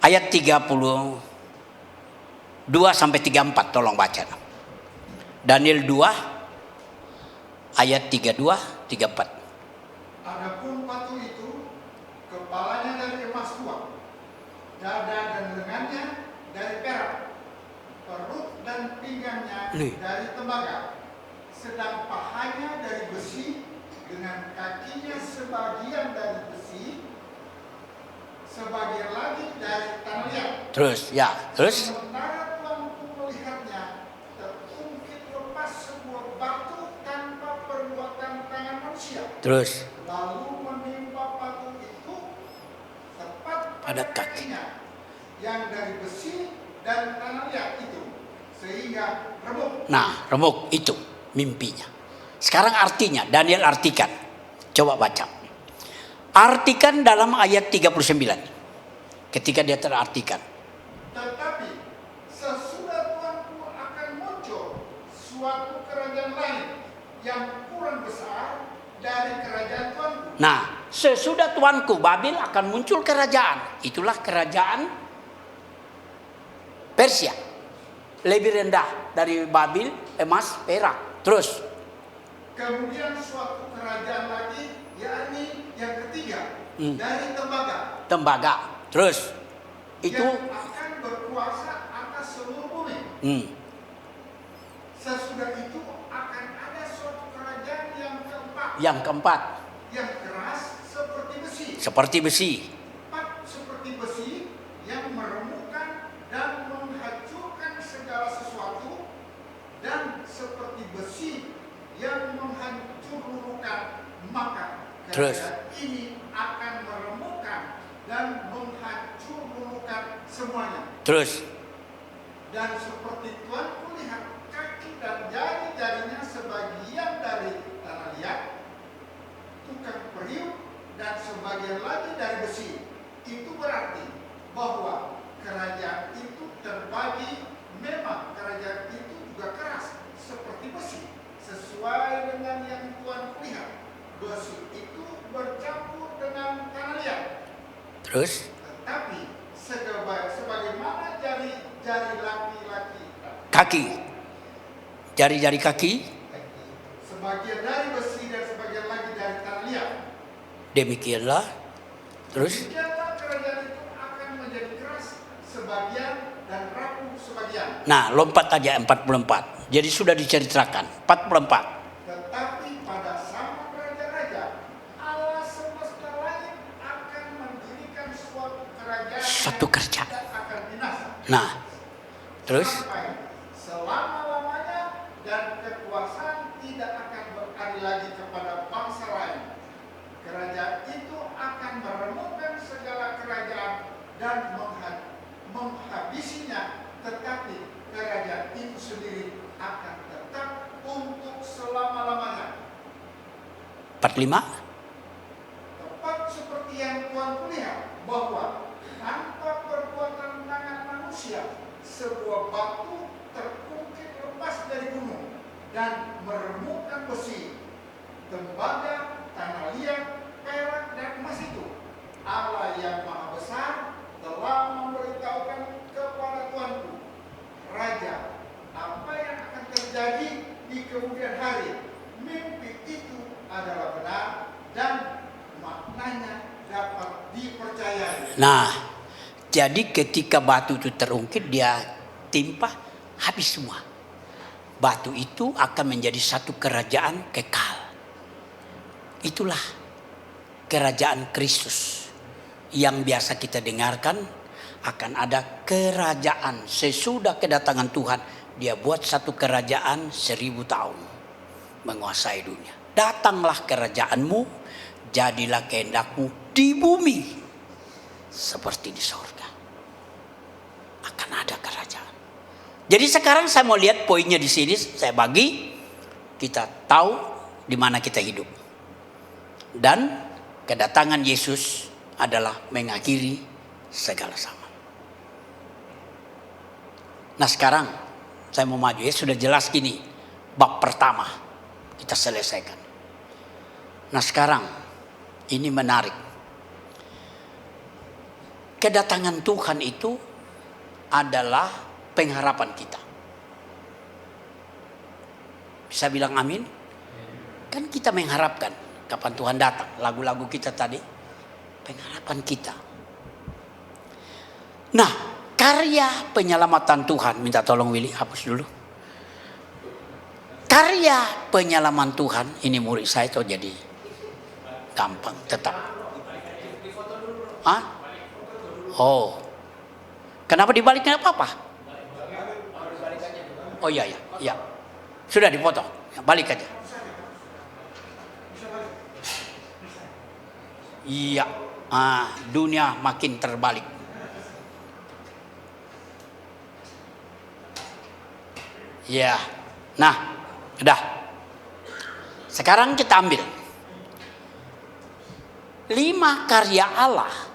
Ayat 32 sampai 34 tolong baca. Daniel 2 ayat 32 34. Adapun batu itu kepalanya dari emas tua, dada dan lengannya dari perak, perut dan pinggangnya dari tembaga, sedang pahanya dari besi, dengan kakinya sebagian dari besi, sebagian lagi dari tanah liat. Terus. Sementara tuanku melihatnya, terungkit lepas sebuah batu tanpa perbuatan tangan manusia. Terus. Lalu menimpa batu itu tepat Pada kakinya, yang dari besi dan tanah liat itu, sehingga remuk. Nah, remuk itu mimpinya. Sekarang artinya, Daniel artikan. Coba baca. Artikan dalam ayat 39. Ketika dia terartikan. Tetapi sesudah tuanku akan muncul suatu kerajaan lain yang kurang besar dari kerajaan tuanku. Nah, sesudah tuanku Babil akan muncul kerajaan. Itulah kerajaan Persia. Lebih rendah dari Babil, emas, perak. Terus. Kemudian suatu kerajaan lagi, yakni yang ketiga, dari tembaga. Tembaga. Terus. Itu yang akan berkuasa atas seluruh bumi. Sesudah itu akan ada suatu kerajaan yang keempat. Yang keempat. Yang keras seperti besi. Seperti besi. Tepat seperti besi yang meremukkan dan menghancurkan segala sesuatu, dan seperti besi yang menghancurkan, maka kerajaan ini akan meremukkan dan menghancurkan semuanya. Terus. Dan seperti Tuhan melihat kaki dan jari-jarinya sebagian dari tanah liat, tukang periuk, dan sebagian lagi dari besi. Itu berarti bahwa kerajaan itu terbagi. Memang kerajaan itu juga keras seperti besi, sesuai dengan yang Tuhan lihat. Besi itu bercampur dengan tanah liat. Terus. Tetapi sebagaimana jari-jari laki-laki, Kaki. Jari-jari kaki. sebagian dari besi dan sebagian lagi dari tanah liat, Demikianlah. Terus. demikianlah kerajaan itu akan menjadi keras sebagian dan rapuh sebagian. Nah, lompat aja 44. Jadi sudah diceritakan 44. Tetapi pada zaman raja-raja, Allah semesta langit akan mendirikan suatu kerajaan yang tidak akan binasa. Nah, terus Sampai selama-lamanya, dan kekuasaan tidak akan beralih lagi kepada bangsa lain. Kerajaan itu akan meremukkan segala kerajaan dan menghabisinya, tetapi kerajaan itu sendiri akan tetap untuk selama-lamanya. 45. Tepat seperti yang Tuhan lihat, bahwa tanpa perbuatan tangan manusia, sebuah batu terungkit lepas dari gunung dan meremukkan besi, tembaga, tanah liat, perak, dan emas itu. Allah yang Maha Besar telah memberitahukan kepada Tuanku, Raja, apa yang akan terjadi di kemudian hari. Mimpi itu adalah benar dan maknanya dapat dipercayai. Nah, jadi ketika batu itu terungkit, dia timpa, habis semua. Batu itu akan menjadi satu kerajaan kekal. Itulah kerajaan Kristus yang biasa kita dengarkan. Akan ada kerajaan sesudah kedatangan Tuhan. Dia buat satu kerajaan 1000 tahun menguasai dunia. Datanglah kerajaanmu, jadilah kehendakmu di bumi seperti di sorga. Akan ada kerajaan. Jadi sekarang saya mau lihat poinnya di sini, saya bagi, kita tahu di mana kita hidup. Dan kedatangan Yesus adalah mengakhiri segala zaman. Nah sekarang saya mau maju, ya sudah jelas gini, bab pertama kita selesaikan. Nah sekarang ini menarik. Kedatangan Tuhan itu adalah pengharapan kita. Bisa bilang amin? Kan kita mengharapkan kapan Tuhan datang. Lagu-lagu kita tadi, pengharapan kita. Nah, karya penyelamatan Tuhan, minta tolong Willy hapus dulu. Karya penyelaman Tuhan, ini murid saya tuh jadi gampang tetap. Hah? Oh, kenapa dibaliknya apa-apa? Oh iya, sudah dipotong, balik aja. Iya, dunia makin terbalik. Ya, nah, udah. Sekarang kita ambil 5 karya Allah.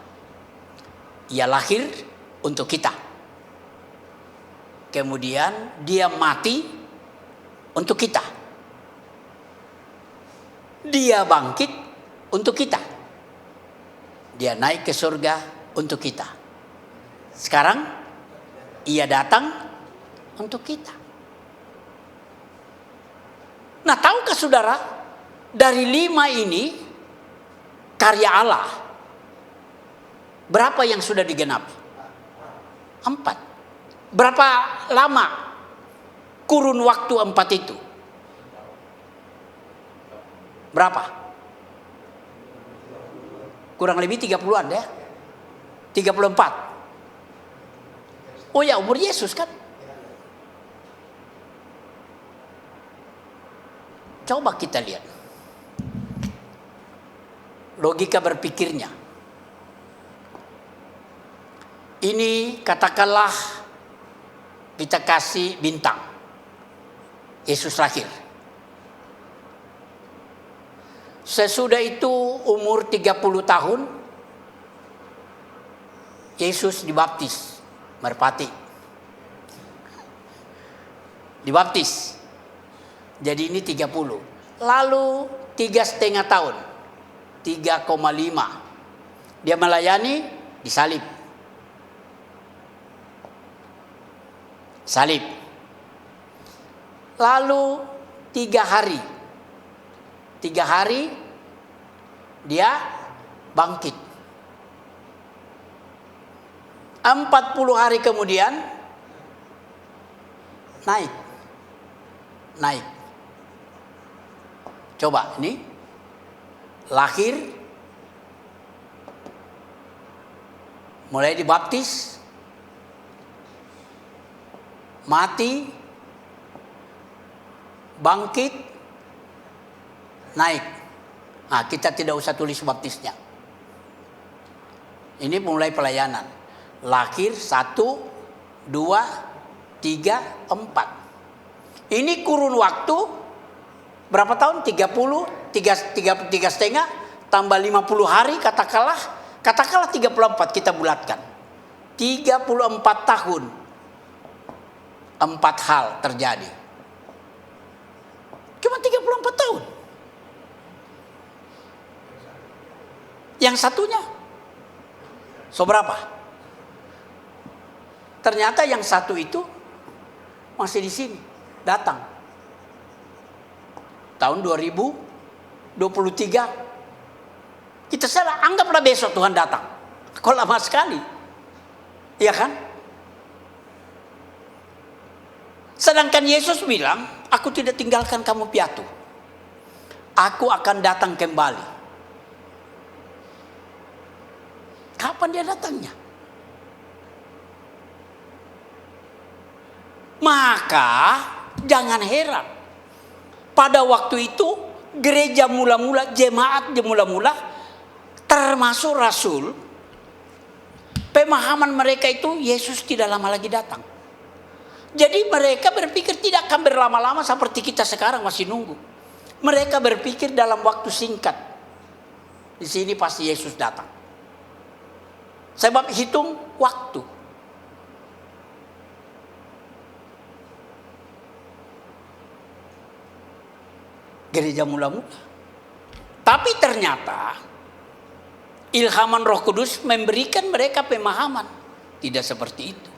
Ia lahir untuk kita. Kemudian dia mati untuk kita. Dia bangkit untuk kita. Dia naik ke surga untuk kita. Sekarang ia datang untuk kita. Nah, tahukah saudara, dari 5 ini karya Allah, berapa yang sudah digenapi? 4. Berapa lama kurun waktu 4 itu? Berapa? Kurang lebih 30-an ya? 34. Oh ya, umur Yesus kan? Coba kita lihat logika berpikirnya. Ini katakanlah kita kasih bintang. Yesus lahir. Sesudah itu umur 30 tahun Yesus dibaptis, merpati. Dibaptis. Jadi ini 30. Lalu 3,5 tahun. 3,5. Dia melayani, disalib. Salib. Lalu 3 hari. 3 hari dia bangkit. 40 hari kemudian naik. Coba ini lahir, mulai dibaptis, mati, bangkit, naik. Nah, kita tidak usah tulis baptisnya. Ini mulai pelayanan. Lahir 1, 2, 3, 4. Ini kurun waktu berapa tahun? 3,5 tambah 50 hari katakanlah 34 kita bulatkan. 34 tahun. 4 hal terjadi. Cuma 34 tahun. Yang satunya seberapa? Ternyata yang satu itu masih di sini, datang. Tahun 2023. Kita salah, anggaplah besok Tuhan datang. Kok lama sekali? Iya kan? Sedangkan Yesus bilang, aku tidak tinggalkan kamu piatu. Aku akan datang kembali. Kapan dia datangnya? Maka jangan heran. Pada waktu itu gereja mula-mula, jemaat mula-mula, termasuk rasul, Pemahaman mereka itu Yesus tidak lama lagi datang. Jadi mereka berpikir tidak akan berlama-lama seperti kita sekarang masih nunggu. Mereka berpikir dalam waktu singkat. Di sini pasti Yesus datang. Sebab hitung waktu. Gereja mula-mula. Tapi ternyata ilhaman Roh Kudus memberikan mereka pemahaman. Tidak seperti itu.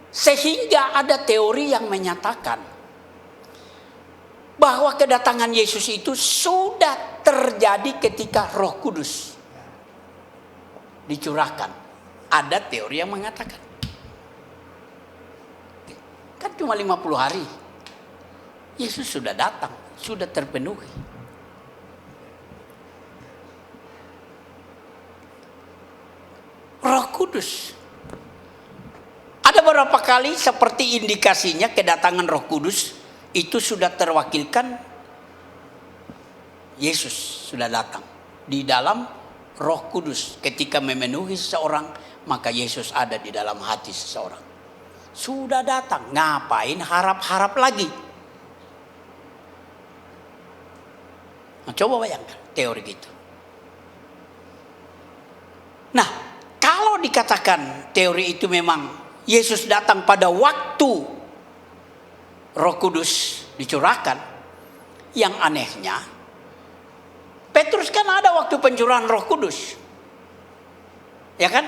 Sehingga ada teori yang menyatakan bahwa kedatangan Yesus itu sudah terjadi ketika Roh Kudus dicurahkan. Ada teori yang mengatakan. Kan cuma 50 hari. Yesus sudah datang, sudah terpenuhi. Roh Kudus. Ada beberapa kali seperti indikasinya kedatangan Roh Kudus itu sudah terwakilkan Yesus sudah datang di dalam Roh Kudus. Ketika memenuhi seseorang, maka Yesus ada di dalam hati seseorang. Sudah datang, ngapain harap-harap lagi? Nah, coba bayangkan teori gitu. Nah, kalau dikatakan teori itu memang Yesus datang pada waktu Roh Kudus dicurahkan, yang anehnya Petrus kan ada waktu pencurahan Roh Kudus. Ya kan?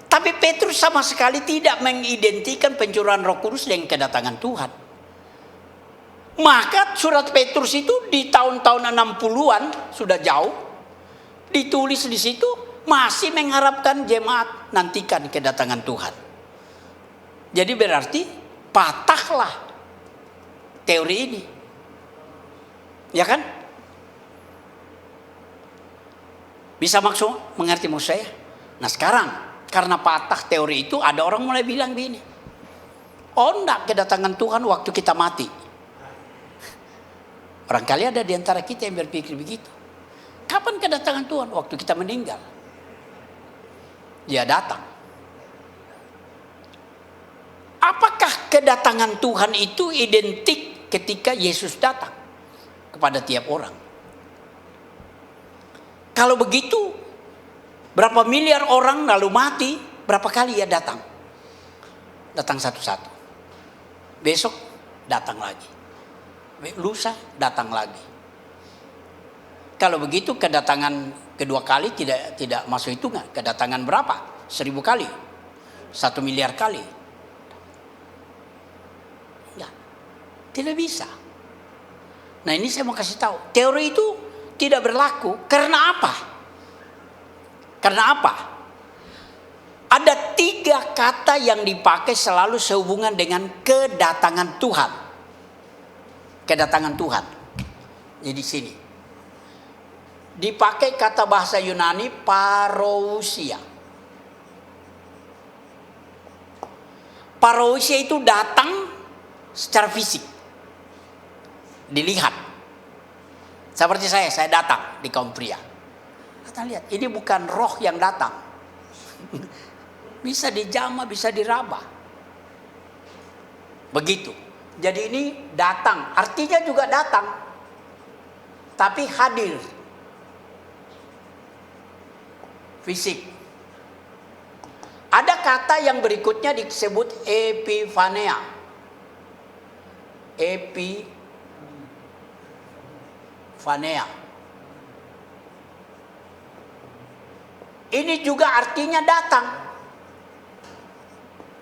Tapi Petrus sama sekali tidak mengidentikan pencurahan Roh Kudus dengan kedatangan Tuhan. Maka surat Petrus itu di tahun-tahun 60-an sudah jauh ditulis di situ masih mengharapkan jemaat nantikan kedatangan Tuhan. Jadi berarti patahlah teori ini. Ya kan? Bisa mengerti maksud saya? Nah sekarang karena patah teori itu ada orang mulai bilang begini. Oh enggak, kedatangan Tuhan waktu kita mati. Barangkali ada di antara kita yang berpikir begitu. Kapan kedatangan Tuhan? Waktu kita meninggal. Dia datang. Apakah kedatangan Tuhan itu identik ketika Yesus datang kepada tiap orang? Kalau begitu, berapa miliar orang lalu mati, berapa kali ia datang? Datang satu-satu. Besok datang lagi. Lusa datang lagi. Kalau begitu kedatangan kedua kali tidak masuk hitungan. Kedatangan berapa? 1000 kali, 1 miliar kali. Ya, tidak bisa. Nah ini saya mau kasih tahu. Teori itu tidak berlaku. Karena apa? Karena apa? Ada 3 kata yang dipakai selalu sehubungan dengan kedatangan Tuhan. Kedatangan Tuhan. Jadi sini dipakai kata bahasa Yunani parousia. Parousia itu datang secara fisik, dilihat. Seperti saya datang di kaum pria. Kita lihat, ini bukan roh yang datang. Bisa dijamah, bisa diraba. Begitu. Jadi ini datang, artinya juga datang, tapi hadir, fisik. Ada kata yang berikutnya disebut epiphania. Epiphania. Ini juga artinya datang,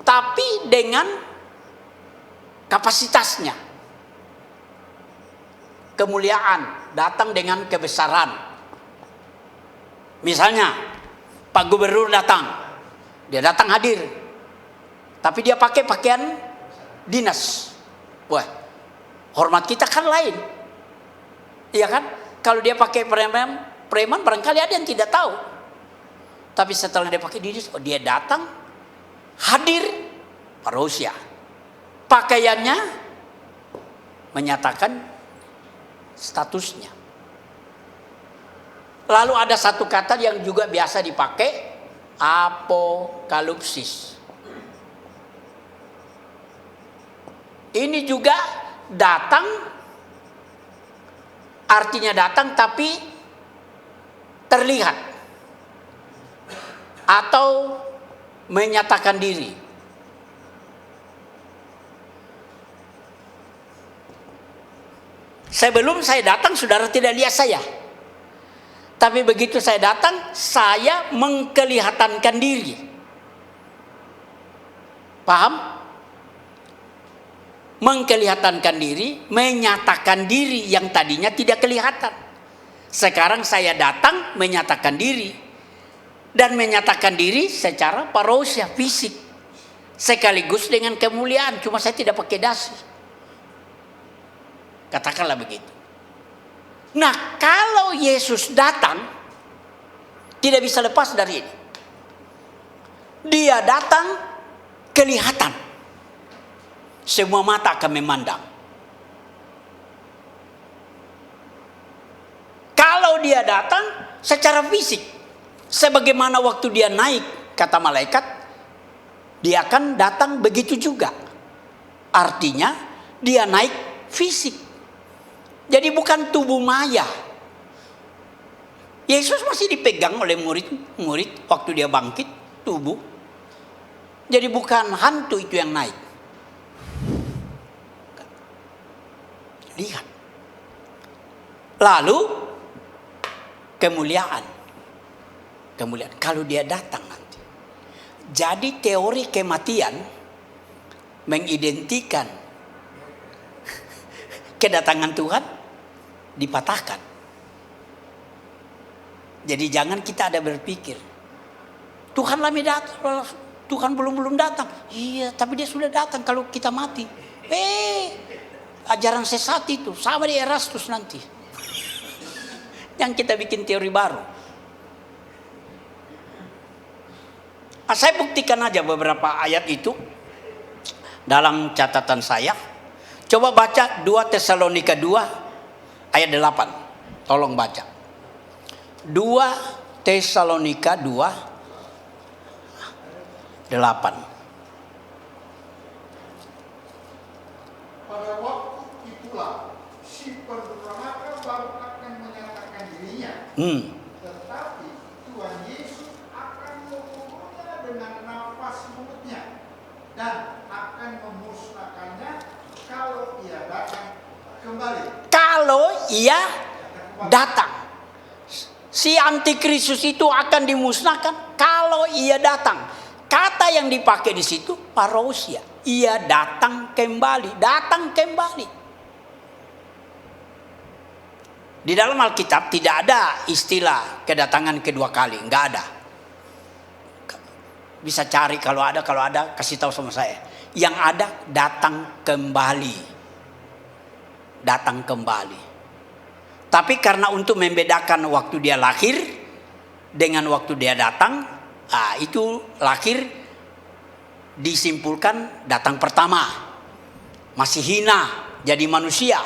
tapi dengan kapasitasnya. Kemuliaan datang dengan kebesaran. Misalnya Pak Gubernur datang, dia datang hadir, tapi dia pakai pakaian dinas. Wah, hormat kita kan lain, iya kan? Kalau dia pakai preman barangkali ada yang tidak tahu. Tapi setelah dia pakai dinas, oh dia datang hadir parousia. Pakaiannya menyatakan statusnya. Lalu ada satu kata yang juga biasa dipakai, apokalipsis. Ini juga datang, artinya datang tapi terlihat atau menyatakan diri. Sebelum saya datang, saudara tidak lihat saya. Tapi begitu saya datang, saya mengkelihatankan diri. Paham? Mengkelihatankan diri, menyatakan diri yang tadinya tidak kelihatan. Sekarang saya datang menyatakan diri. Dan menyatakan diri secara parousia, fisik. Sekaligus dengan kemuliaan, cuma saya tidak pakai dasi. Katakanlah begitu. Nah, kalau Yesus datang, tidak bisa lepas dari ini. Dia datang kelihatan. Semua mata akan memandang. Kalau dia datang secara fisik, sebagaimana waktu dia naik, kata malaikat, dia akan datang begitu juga. Artinya, dia naik fisik. Jadi bukan tubuh maya. Yesus masih dipegang oleh murid-murid waktu dia bangkit, tubuh. Jadi bukan hantu itu yang naik. Lihat. Lalu kemuliaan. Kemuliaan kalau dia datang nanti. Jadi teori kematian mengidentikan kedatangan Tuhan dipatahkan. Jadi jangan kita ada berpikir, Tuhan lama datang, Tuhan belum datang. Iya, tapi dia sudah datang kalau kita mati. Ajaran sesat itu sama di Erastus nanti. Yang kita bikin teori baru. Saya buktikan aja beberapa ayat itu dalam catatan saya. Coba baca 2 Tesalonika 2 ayat 8. Tolong baca. 2 Tesalonika 2 8. Pada waktu itulah si pendurhaka baru akan menyatakan dirinya. Tetapi Tuhan Yesus akan membunuhnya dengan nafas mulutnya dan akan memusnahkannya kalau ia datang kembali. Kalau ia datang, si antikristus itu akan dimusnahkan kalau ia datang. Kata yang dipakai di situ parousia. Ia datang kembali, datang kembali. Di dalam Alkitab tidak ada istilah kedatangan kedua kali, enggak ada. Bisa cari kalau ada kasih tahu sama saya. Yang ada datang kembali. Datang kembali. Tapi karena untuk membedakan waktu dia lahir dengan waktu dia datang, itu lahir disimpulkan datang pertama. Masih hina jadi manusia.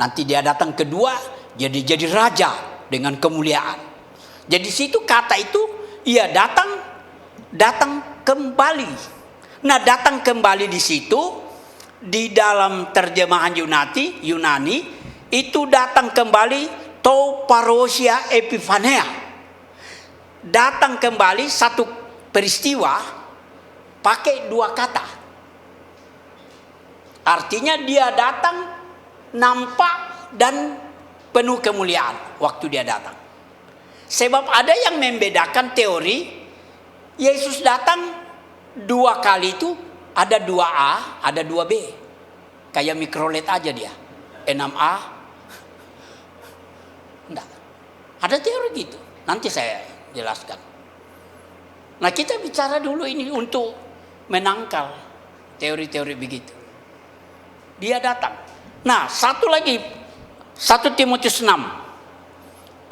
Nanti dia datang kedua jadi raja dengan kemuliaan. Jadi situ kata itu ia datang kembali. Nah, datang kembali di situ di dalam terjemahan Yunani itu datang kembali to parousia epiphania. Datang kembali satu peristiwa pakai dua kata. Artinya dia datang nampak dan penuh kemuliaan waktu dia datang. Sebab ada yang membedakan teori Yesus datang dua kali itu ada 2A, ada 2B. Kayak mikrolet aja dia. 6A. Enggak. Ada teori gitu. Nanti saya jelaskan. Nah, kita bicara dulu ini untuk menangkal teori-teori begitu. Dia datang. Nah, satu lagi. 1 Timotius 6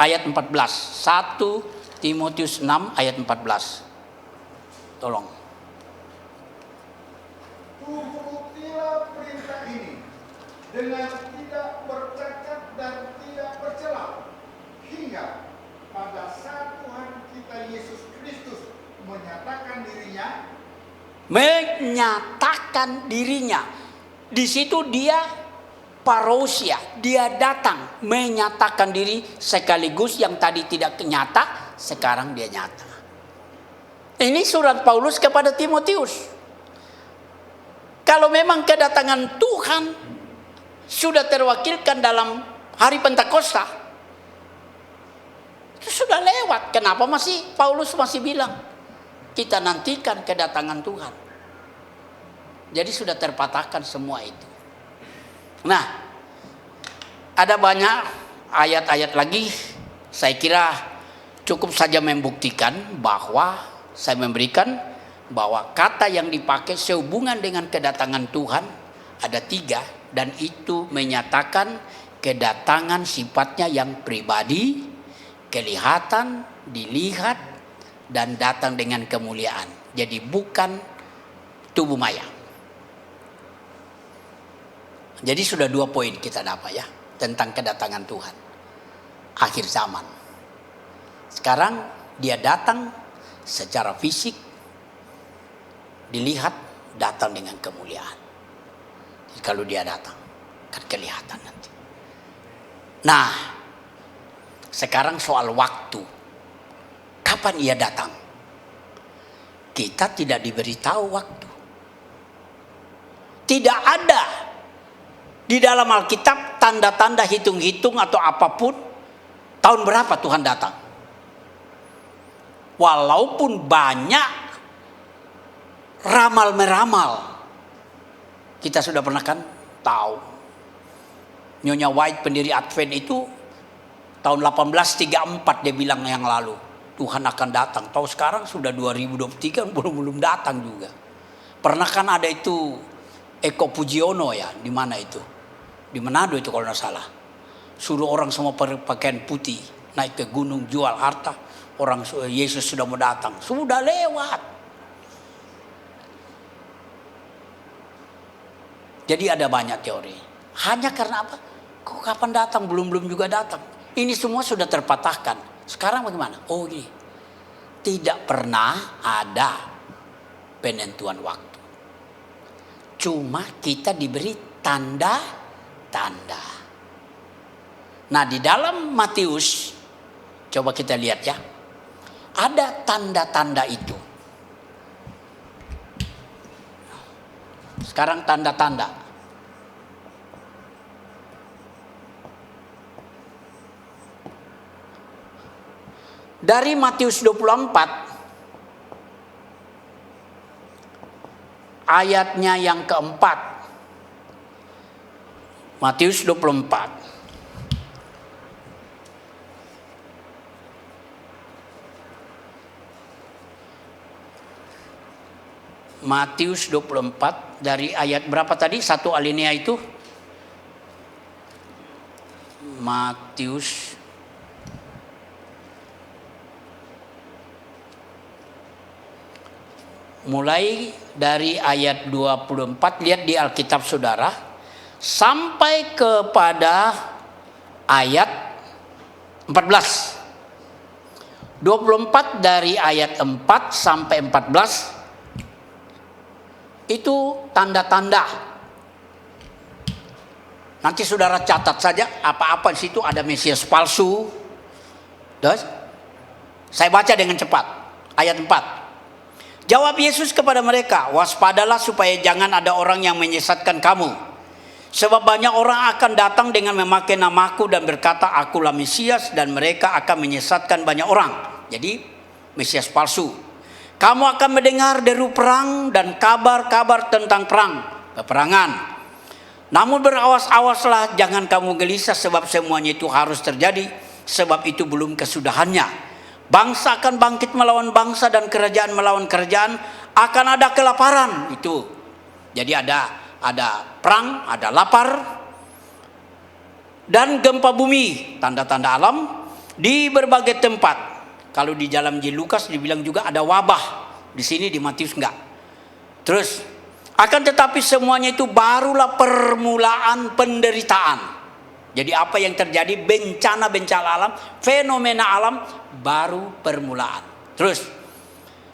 ayat 14. 1 Timotius 6 ayat 14. Tolong. Turutilah perintah ini dengan tidak bercacat dan tidak bercela, hingga pada saat Tuhan kita Yesus Kristus menyatakan dirinya. Menyatakan dirinya. Di situ dia parousia, dia datang menyatakan diri sekaligus yang tadi tidak nyata, sekarang dia nyata. Ini surat Paulus kepada Timotius. Kalau memang kedatangan Tuhan sudah terwakilkan dalam hari Pentakosta, itu sudah lewat. Kenapa Paulus masih bilang kita nantikan kedatangan Tuhan? Jadi sudah terpatahkan semua itu. Nah, ada banyak ayat-ayat lagi. Saya kira cukup saja membuktikan bahwa saya memberikan bahwa kata yang dipakai sehubungan dengan kedatangan Tuhan ada 3, dan itu menyatakan kedatangan sifatnya yang pribadi, kelihatan, dilihat, dan datang dengan kemuliaan. Jadi bukan tubuh maya. Jadi sudah 2 poin kita dapat ya tentang kedatangan Tuhan akhir zaman. Sekarang dia datang secara fisik, dilihat, datang dengan kemuliaan. Jadi kalau dia datang kan kelihatan nanti. Nah, sekarang soal waktu. Kapan ia datang? Kita tidak diberitahu waktu. Tidak ada di dalam Alkitab tanda-tanda hitung-hitung atau apapun tahun berapa Tuhan datang. Walaupun banyak ramal-meramal, kita sudah pernah kan tahu. Nyonya White pendiri Advent itu tahun 1834 dia bilang yang lalu Tuhan akan datang. Tahu sekarang sudah 2023 belum datang juga. Pernah kan ada itu Eko Pujiono ya, di mana itu? Di Manado itu kalau tidak salah. Suruh orang semua pakaian putih, naik ke gunung jual harta. Orang Yesus sudah mau datang, sudah lewat. Jadi ada banyak teori. Hanya karena apa? Kok kapan datang? Belum juga datang. Ini semua sudah terpatahkan. Sekarang bagaimana? Oh ini tidak pernah ada penentuan waktu. Cuma kita diberi tanda-tanda. Nah di dalam Matius, coba kita lihat ya. Ada tanda-tanda itu. Sekarang tanda-tanda. Dari Matius 24 ayatnya yang keempat. Matius 24. Matius 24 dari ayat berapa tadi? Satu alinea itu. Matius mulai dari ayat 24, lihat di Alkitab saudara, sampai kepada ayat 14. 24 dari ayat 4 sampai 14 itu tanda-tanda. Nanti saudara catat saja apa-apa di situ, ada Mesias palsu. Terus saya baca dengan cepat. Ayat 4. Jawab Yesus kepada mereka, waspadalah supaya jangan ada orang yang menyesatkan kamu. Sebab banyak orang akan datang dengan memakai namaku dan berkata, akulah Mesias, dan mereka akan menyesatkan banyak orang. Jadi Mesias palsu. Kamu akan mendengar deru perang dan kabar-kabar tentang peperangan. Namun berawas-awaslah, jangan kamu gelisah, sebab semuanya itu harus terjadi, sebab itu belum kesudahannya. Bangsa akan bangkit melawan bangsa dan kerajaan melawan kerajaan, akan ada kelaparan itu. Jadi ada perang, ada lapar, dan gempa bumi, tanda-tanda alam di berbagai tempat. Kalau di dalam Lukas dibilang juga ada wabah. Di sini di Matius enggak. Terus, akan tetapi semuanya itu barulah permulaan penderitaan. Jadi apa yang terjadi, bencana-bencana alam, fenomena alam, baru permulaan. Terus,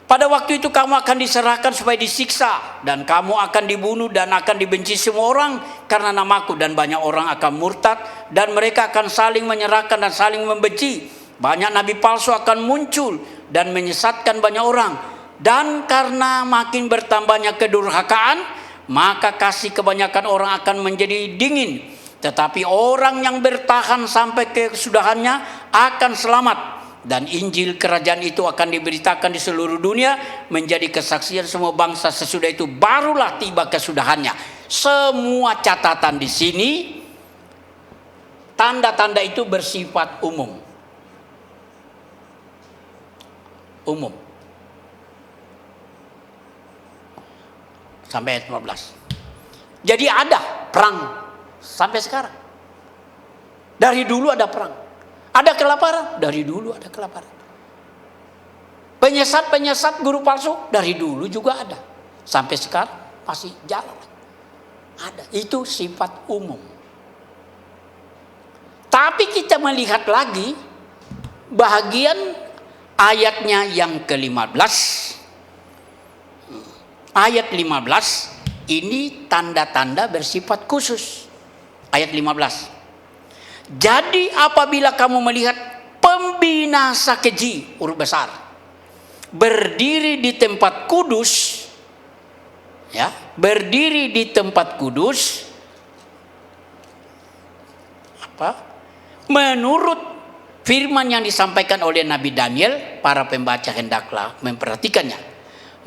pada waktu itu kamu akan diserahkan supaya disiksa, dan kamu akan dibunuh dan akan dibenci semua orang karena namaku, dan banyak orang akan murtad dan mereka akan saling menyerahkan dan saling membenci. Banyak nabi palsu akan muncul dan menyesatkan banyak orang, dan karena makin bertambahnya kedurhakaan, maka kasih kebanyakan orang akan menjadi dingin. Tetapi orang yang bertahan sampai kesudahannya akan selamat. Dan Injil kerajaan itu akan diberitakan di seluruh dunia menjadi kesaksian semua bangsa. Sesudah itu barulah tiba kesudahannya. Semua catatan di sini, tanda-tanda itu bersifat umum. Umum. Sampai ayat 15. Jadi ada perang sampai sekarang. Dari dulu ada perang. Ada kelaparan, dari dulu ada kelaparan. Penyesat-penyesat guru palsu, dari dulu juga ada. Sampai sekarang masih jalan. Ada, itu sifat umum. Tapi kita melihat lagi bahagian ayatnya yang ke-15. Ayat 15 ini tanda-tanda bersifat khusus. Ayat 15. Jadi apabila kamu melihat pembinasa keji, huruf besar, berdiri di tempat kudus, ya, berdiri di tempat kudus, apa? Menurut firman yang disampaikan oleh Nabi Daniel, para pembaca hendaklah memperhatikannya.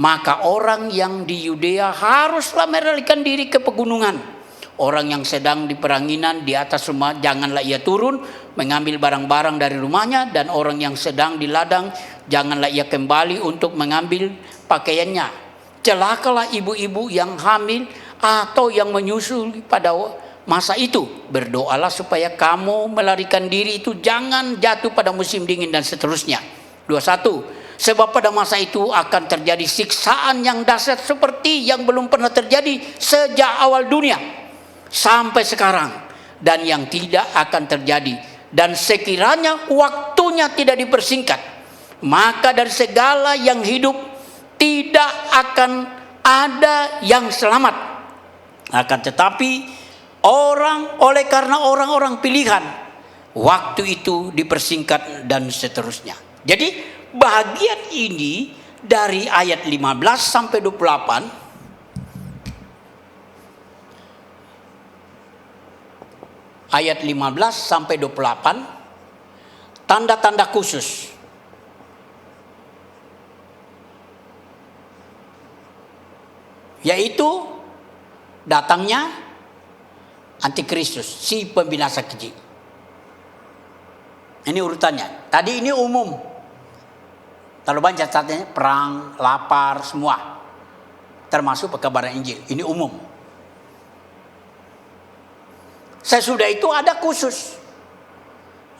Maka orang yang di Yudea haruslah melarikan diri ke pegunungan. Orang yang sedang di peranginan di atas rumah, janganlah ia turun mengambil barang-barang dari rumahnya. Dan orang yang sedang di ladang, janganlah ia kembali untuk mengambil pakaiannya. Celakalah ibu-ibu yang hamil atau yang menyusui pada masa itu. Berdoalah supaya kamu melarikan diri itu jangan jatuh pada musim dingin dan seterusnya. 21. Sebab pada masa itu akan terjadi siksaan yang dahsyat seperti yang belum pernah terjadi sejak awal dunia sampai sekarang, dan yang tidak akan terjadi. Dan sekiranya waktunya tidak dipersingkat, maka dari segala yang hidup tidak akan ada yang selamat. Akan tetapi oleh karena orang-orang pilihan, waktu itu dipersingkat dan seterusnya. Jadi bahagian ini dari ayat 15 sampai 28 ayat 15 sampai 28 tanda-tanda khusus. Yaitu datangnya Antikristus, si pembinasa keji. Ini urutannya. Tadi ini umum. Kalau baca catatnya perang, lapar, semua. Termasuk pekabaran Injil. Ini umum. Sesudah itu ada khusus.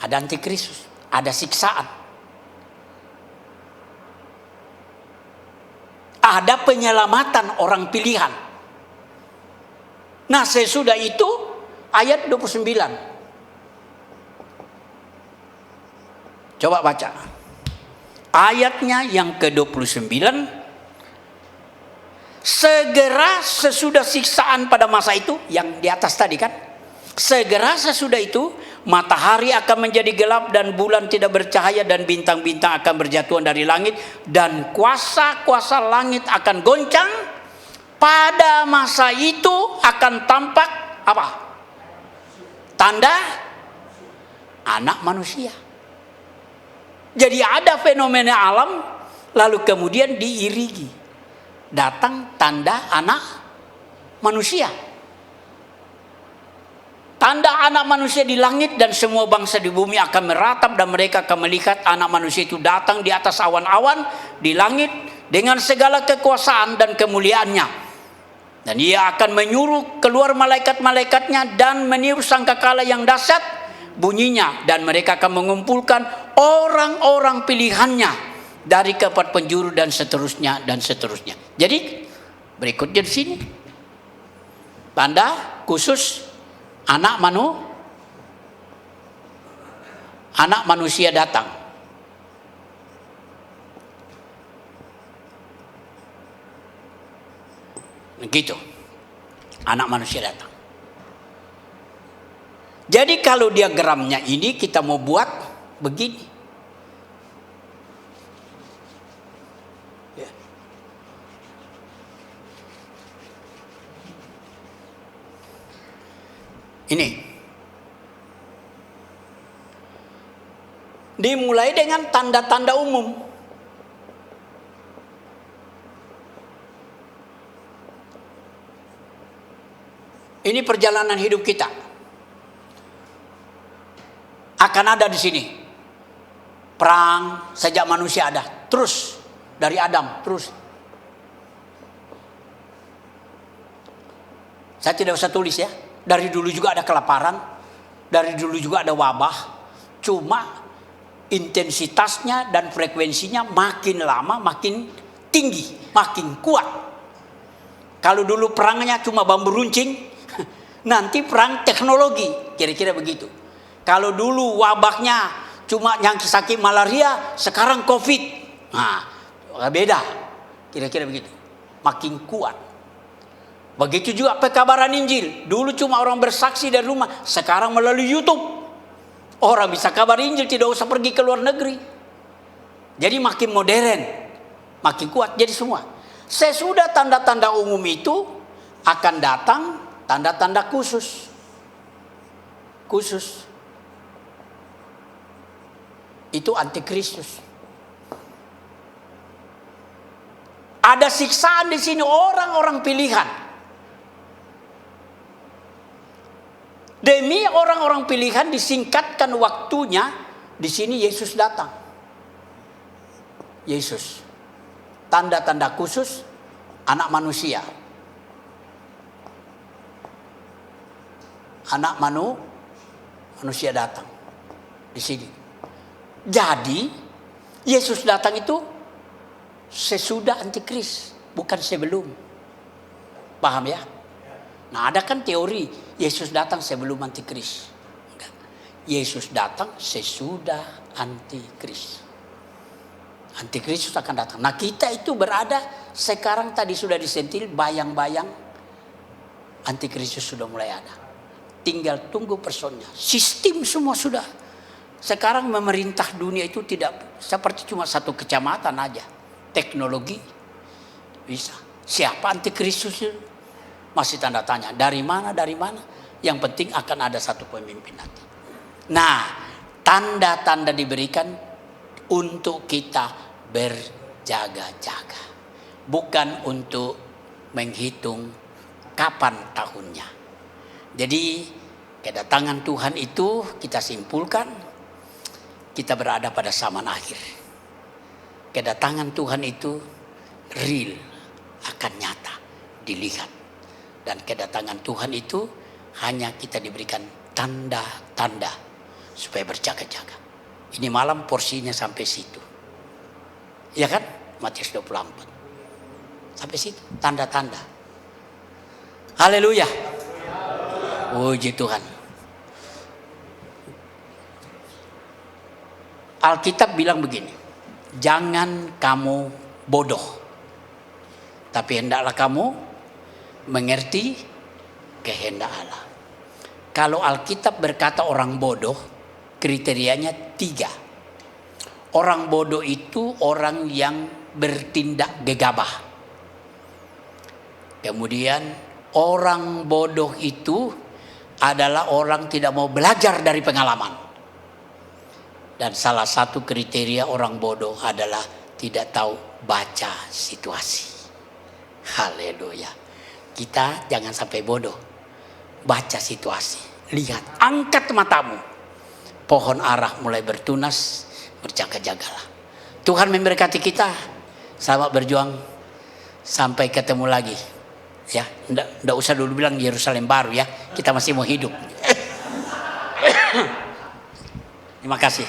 Ada Antikristus, ada siksaan. Ada penyelamatan orang pilihan. Nah, sesudah itu ayat 29. Coba baca. Ayatnya yang ke-29. Segera sesudah siksaan pada masa itu, yang di atas tadi kan. Segera sesudah itu matahari akan menjadi gelap dan bulan tidak bercahaya dan bintang-bintang akan berjatuhan dari langit dan kuasa-kuasa langit akan goncang. Pada masa itu akan tampak apa? Tanda anak manusia. Jadi ada fenomena alam lalu kemudian diiringi datang tanda anak manusia. Tanda anak manusia di langit dan semua bangsa di bumi akan meratap dan mereka akan melihat anak manusia itu datang di atas awan-awan di langit dengan segala kekuasaan dan kemuliaannya. Dan ia akan menyuruh keluar malaikat-malaikatnya dan meniup sangkakala yang dahsyat bunyinya, dan mereka akan mengumpulkan orang-orang pilihannya dari keempat penjuru dan seterusnya dan seterusnya. Jadi berikutnya di sini tanda khusus anak Anak manusia datang. Begitu. Anak manusia datang. Jadi kalau diagramnya ini kita mau buat begini. Ya. Ini. Dimulai dengan tanda-tanda umum. Ini perjalanan hidup kita. Akan ada di sini. Perang sejak manusia ada. Terus dari Adam terus. Saya tidak usah tulis ya. Dari dulu juga ada kelaparan. Dari dulu juga ada wabah. Cuma intensitasnya dan frekuensinya makin lama makin tinggi, makin kuat. Kalau dulu perangnya cuma bambu runcing, nanti perang teknologi, kira-kira begitu. Kalau dulu wabahnya cuma yang sakit malaria, sekarang COVID. Nah, beda, kira-kira begitu. Makin kuat. Begitu juga pekabaran Injil. Dulu cuma orang bersaksi dari rumah, sekarang melalui YouTube. Orang bisa kabar Injil, tidak usah pergi ke luar negeri. Jadi makin modern, makin kuat. Jadi semua. Sesudah tanda-tanda umum itu akan datang tanda-tanda khusus. Khusus. Itu antikristus. Ada siksaan di sini orang-orang pilihan. Demi orang-orang pilihan disingkatkan waktunya, di sini Yesus datang. Yesus. Tanda-tanda khusus anak manusia. Anak manusia datang di sini. Jadi Yesus datang itu sesudah antikris, bukan sebelum. Paham ya? Nah, ada kan teori Yesus datang sebelum antikris. Yesus datang sesudah antikris. Antikristus akan datang. Nah, kita itu berada sekarang, tadi sudah disentil bayang-bayang antikristus sudah mulai ada. Tinggal tunggu personnya. Sistem semua sudah. Sekarang memerintah dunia itu tidak seperti cuma satu kecamatan aja. Teknologi bisa. Siapa antikristus itu? Masih tanda tanya. Dari mana? Yang penting akan ada satu pemimpin nanti. Nah, tanda-tanda diberikan untuk kita berjaga-jaga. Bukan untuk menghitung kapan tahunnya. Jadi, kedatangan Tuhan itu kita simpulkan, kita berada pada zaman akhir. Kedatangan Tuhan itu real, akan nyata, dilihat. Dan kedatangan Tuhan itu hanya kita diberikan tanda-tanda supaya berjaga-jaga. Ini malam porsinya sampai situ. Ya kan? Matius 24. Sampai situ, tanda-tanda. Haleluya. Puji Tuhan. Alkitab bilang begini. Jangan kamu bodoh. Tapi hendaklah kamu mengerti kehendak Allah. Kalau Alkitab berkata orang bodoh, kriterianya 3. Orang bodoh itu orang yang bertindak gegabah. Kemudian orang bodoh itu adalah orang tidak mau belajar dari pengalaman. Dan salah satu kriteria orang bodoh adalah tidak tahu baca situasi. Haleluya. Kita jangan sampai bodoh. Baca situasi. Lihat. Angkat matamu. Pohon arah mulai bertunas. Berjaga-jagalah. Tuhan memberkati kita. Selamat berjuang. Sampai ketemu lagi. Ya, enggak usah dulu bilang Yerusalem baru ya. Kita masih mau hidup. Terima kasih.